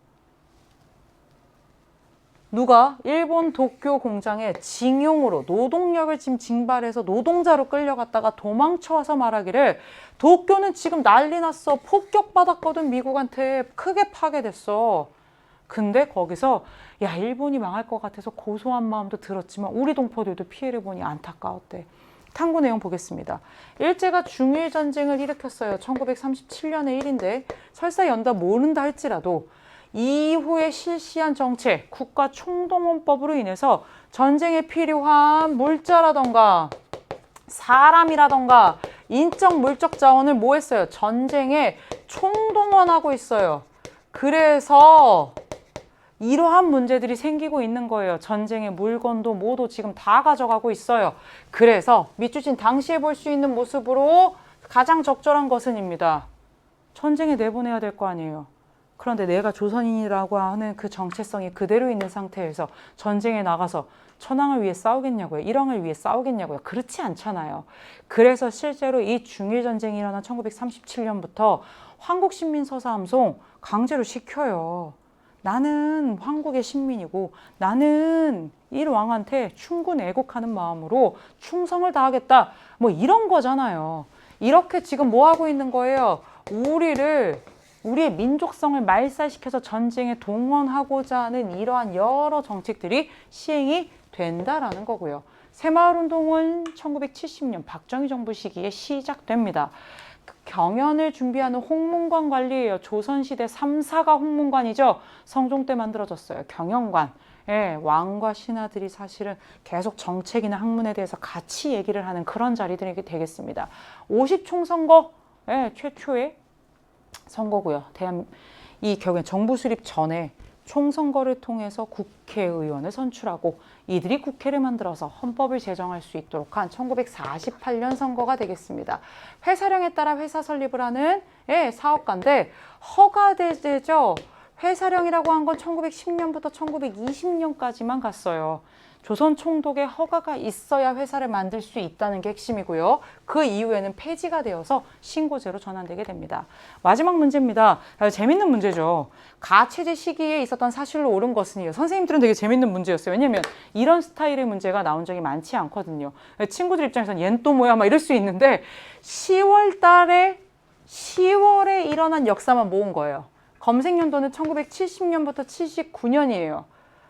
누가? 일본 도쿄 공장에 징용으로 노동력을 지금 징발해서 노동자로 끌려갔다가 도망쳐와서 말하기를 도쿄는 지금 난리 났어. 폭격받았거든. 미국한테 크게 파괴됐어. 근데 거기서 야 일본이 망할 것 같아서 고소한 마음도 들었지만 우리 동포들도 피해를 보니 안타까웠대. 탐구 내용 보겠습니다. 일제가 중일 전쟁을 일으켰어요. 1937년의 일인데 설사 연다 모른다 할지라도 이후에 실시한 정책, 국가 총동원법으로 인해서 전쟁에 필요한 물자라던가 사람이라던가 인적 물적 자원을 뭐 했어요? 전쟁에 총동원하고 있어요. 그래서 이러한 문제들이 생기고 있는 거예요. 전쟁의 물건도 뭐도 지금 다 가져가고 있어요. 그래서 밑줄친 당시에 볼 수 있는 모습으로 가장 적절한 것은입니다. 전쟁에 내보내야 될 거 아니에요. 그런데 내가 조선인이라고 하는 그 정체성이 그대로 있는 상태에서 전쟁에 나가서 천황을 위해 싸우겠냐고요? 일왕을 위해 싸우겠냐고요? 그렇지 않잖아요. 그래서 실제로 이 중일전쟁이 일어난 1937년부터 한국신민서사함송 강제로 시켜요. 나는 한국의 신민이고 나는 일왕한테 충군 애국하는 마음으로 충성을 다하겠다. 뭐 이런 거잖아요. 이렇게 지금 뭐 하고 있는 거예요? 우리의 민족성을 말살시켜서 전쟁에 동원하고자 하는 이러한 여러 정책들이 시행이 된다라는 거고요. 새마을운동은 1970년 박정희 정부 시기에 시작됩니다. 경연을 준비하는 홍문관 관리예요. 조선시대 3사가 홍문관이죠. 성종 때 만들어졌어요. 경연관. 예, 왕과 신하들이 사실은 계속 정책이나 학문에 대해서 같이 얘기를 하는 그런 자리들이 되겠습니다. 50총선거 예, 최초의 선거고요. 이 결국엔 정부 수립 전에 총선거를 통해서 국회의원을 선출하고 이들이 국회를 만들어서 헌법을 제정할 수 있도록 한 1948년 선거가 되겠습니다. 회사령에 따라 회사 설립을 하는 예, 사업가인데 허가되죠. 회사령이라고 한 건 1910년부터 1920년까지만 갔어요. 조선 총독의 허가가 있어야 회사를 만들 수 있다는 게 핵심이고요. 그 이후에는 폐지가 되어서 신고제로 전환되게 됩니다. 마지막 문제입니다. 재밌는 문제죠. 가체제 시기에 있었던 사실로 옳은 것은요. 선생님들은 되게 재밌는 문제였어요. 왜냐면 이런 스타일의 문제가 나온 적이 많지 않거든요. 친구들 입장에서는 얜 또 뭐야 막 이럴 수 있는데 10월에 일어난 역사만 모은 거예요. 검색 연도는 1970년부터 79년이에요.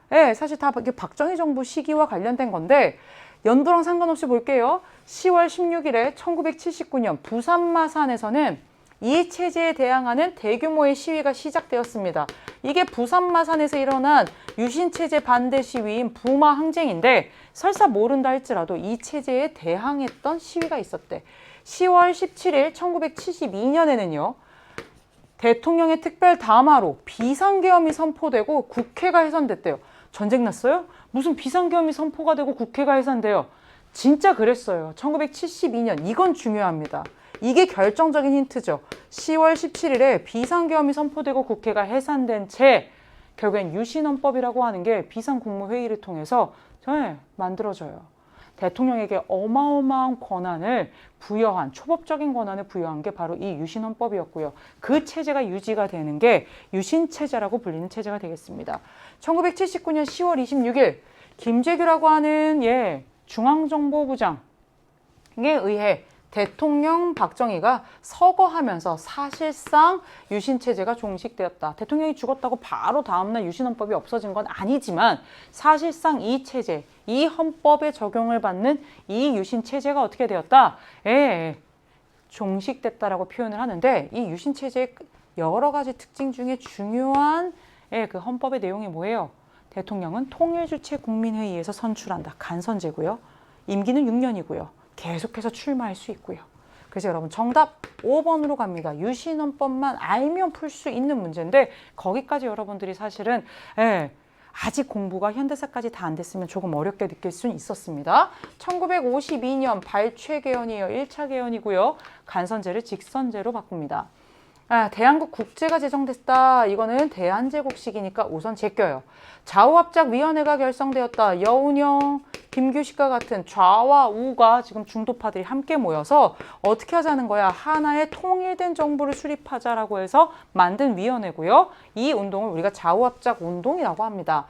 네, 사실 다 박정희 정부 시기와 관련된 건데 연도랑 상관없이 볼게요. 10월 16일에 1979년 부산 마산에서는 이 체제에 대항하는 대규모의 시위가 시작되었습니다. 이게 부산 마산에서 일어난 유신체제 반대 시위인 부마 항쟁인데 설사 모른다 할지라도 이 체제에 대항했던 시위가 있었대. 10월 17일 1972년에는요. 대통령의 특별 담화로 비상계엄이 선포되고 국회가 해산됐대요. 전쟁 났어요? 무슨 비상계엄이 선포가 되고 국회가 해산돼요? 진짜 그랬어요. 1972년. 이건 중요합니다. 이게 결정적인 힌트죠. 10월 17일에 비상계엄이 선포되고 국회가 해산된 채 결국엔 유신헌법이라고 하는 게 비상국무회의를 통해서 만들어져요. 대통령에게 어마어마한 권한을 부여한, 초법적인 권한을 부여한 게 바로 이 유신헌법이었고요. 그 체제가 유지가 되는 게 유신체제라고 불리는 체제가 되겠습니다. 1979년 10월 26일 김재규라고 하는 중앙정보부장에 의해 대통령 박정희가 서거하면서 사실상 유신체제가 종식되었다. 대통령이 죽었다고 바로 다음날 유신헌법이 없어진 건 아니지만 사실상 이 체제, 이 헌법에 적용을 받는 이 유신체제가 어떻게 되었다? 종식됐다라고 표현을 하는데 이 유신체제의 여러 가지 특징 중에 중요한 그 헌법의 내용이 뭐예요? 대통령은 통일주체 국민회의에서 선출한다. 간선제고요. 임기는 6년이고요. 계속해서 출마할 수 있고요. 그래서 여러분 정답 5번으로 갑니다. 유신헌법만 알면 풀 수 있는 문제인데 거기까지 여러분들이 사실은 아직 공부가 현대사까지 다 안 됐으면 조금 어렵게 느낄 수는 있었습니다. 1952년 발췌개헌이에요. 1차 개헌이고요. 간선제를 직선제로 바꿉니다. 대한국 국제가 제정됐다. 이거는 대한제국식이니까 우선 제껴요. 좌우합작위원회가 결성되었다. 여운형, 김규식과 같은 좌와 우가 지금 중도파들이 함께 모여서 어떻게 하자는 거야? 하나의 통일된 정부를 수립하자라고 해서 만든 위원회고요. 이 운동을 우리가 좌우합작 운동이라고 합니다.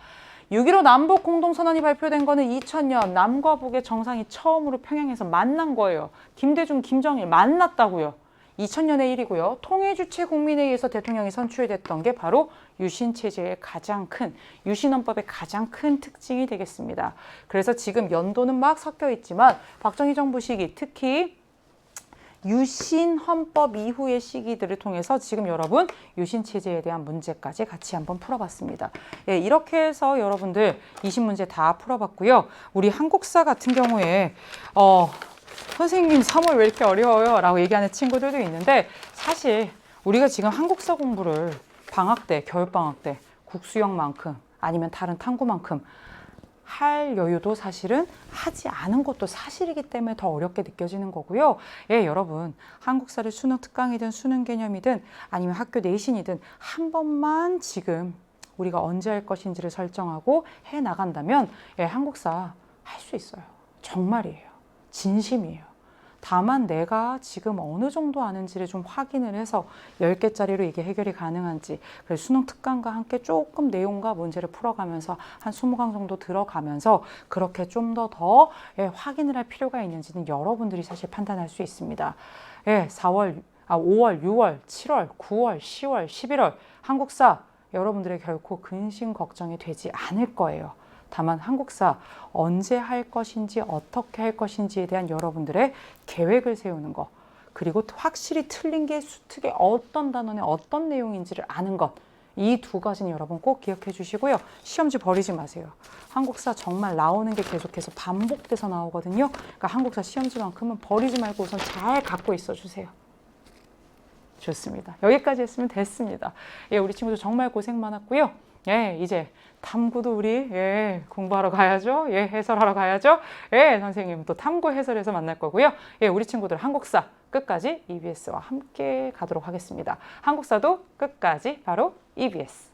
6.15 남북 공동선언이 발표된 거는 2000년 남과 북의 정상이 처음으로 평양에서 만난 거예요. 김대중, 김정일 만났다고요. 2000년의 일이고요. 통일주체 국민회의에서 대통령이 선출됐던 게 바로 유신체제의 가장 큰, 유신헌법의 가장 큰 특징이 되겠습니다. 그래서 지금 연도는 막 섞여 있지만 박정희 정부 시기, 특히 유신헌법 이후의 시기들을 통해서 지금 여러분 유신체제에 대한 문제까지 같이 한번 풀어봤습니다. 이렇게 해서 여러분들 20문제 다 풀어봤고요. 우리 한국사 같은 경우에 선생님 3월 왜 이렇게 어려워요? 라고 얘기하는 친구들도 있는데 사실 우리가 지금 한국사 공부를 방학 때, 겨울방학 때 국수형만큼 아니면 다른 탐구만큼 할 여유도 사실은 하지 않은 것도 사실이기 때문에 더 어렵게 느껴지는 거고요. 여러분 한국사를 수능 특강이든 수능 개념이든 아니면 학교 내신이든 한 번만 지금 우리가 언제 할 것인지를 설정하고 해 나간다면 한국사 할 수 있어요. 정말이에요. 진심이에요. 다만 내가 지금 어느 정도 아는지를 좀 확인을 해서 10개짜리로 이게 해결이 가능한지 그래서 수능 특강과 함께 조금 내용과 문제를 풀어가면서 한 20강 정도 들어가면서 그렇게 좀 더 확인을 할 필요가 있는지는 여러분들이 사실 판단할 수 있습니다. 5월, 6월, 7월, 9월, 10월, 11월 한국사 여러분들의 결코 근심 걱정이 되지 않을 거예요. 다만 한국사 언제 할 것인지 어떻게 할 것인지에 대한 여러분들의 계획을 세우는 거 그리고 확실히 틀린 게 수특의 어떤 단원의 어떤 내용인지를 아는 것. 이 두 가지는 여러분 꼭 기억해 주시고요. 시험지 버리지 마세요. 한국사 정말 나오는 게 계속해서 반복돼서 나오거든요. 그러니까 한국사 시험지만큼은 버리지 말고 우선 잘 갖고 있어 주세요. 좋습니다. 여기까지 했으면 됐습니다. 예, 우리 친구들 정말 고생 많았고요. 예, 이제 탐구도 우리 공부하러 가야죠. 예, 해설하러 가야죠. 예, 선생님 또 탐구 해설에서 만날 거고요. 예, 우리 친구들 한국사 끝까지 EBS와 함께 가도록 하겠습니다. 한국사도 끝까지 바로 EBS.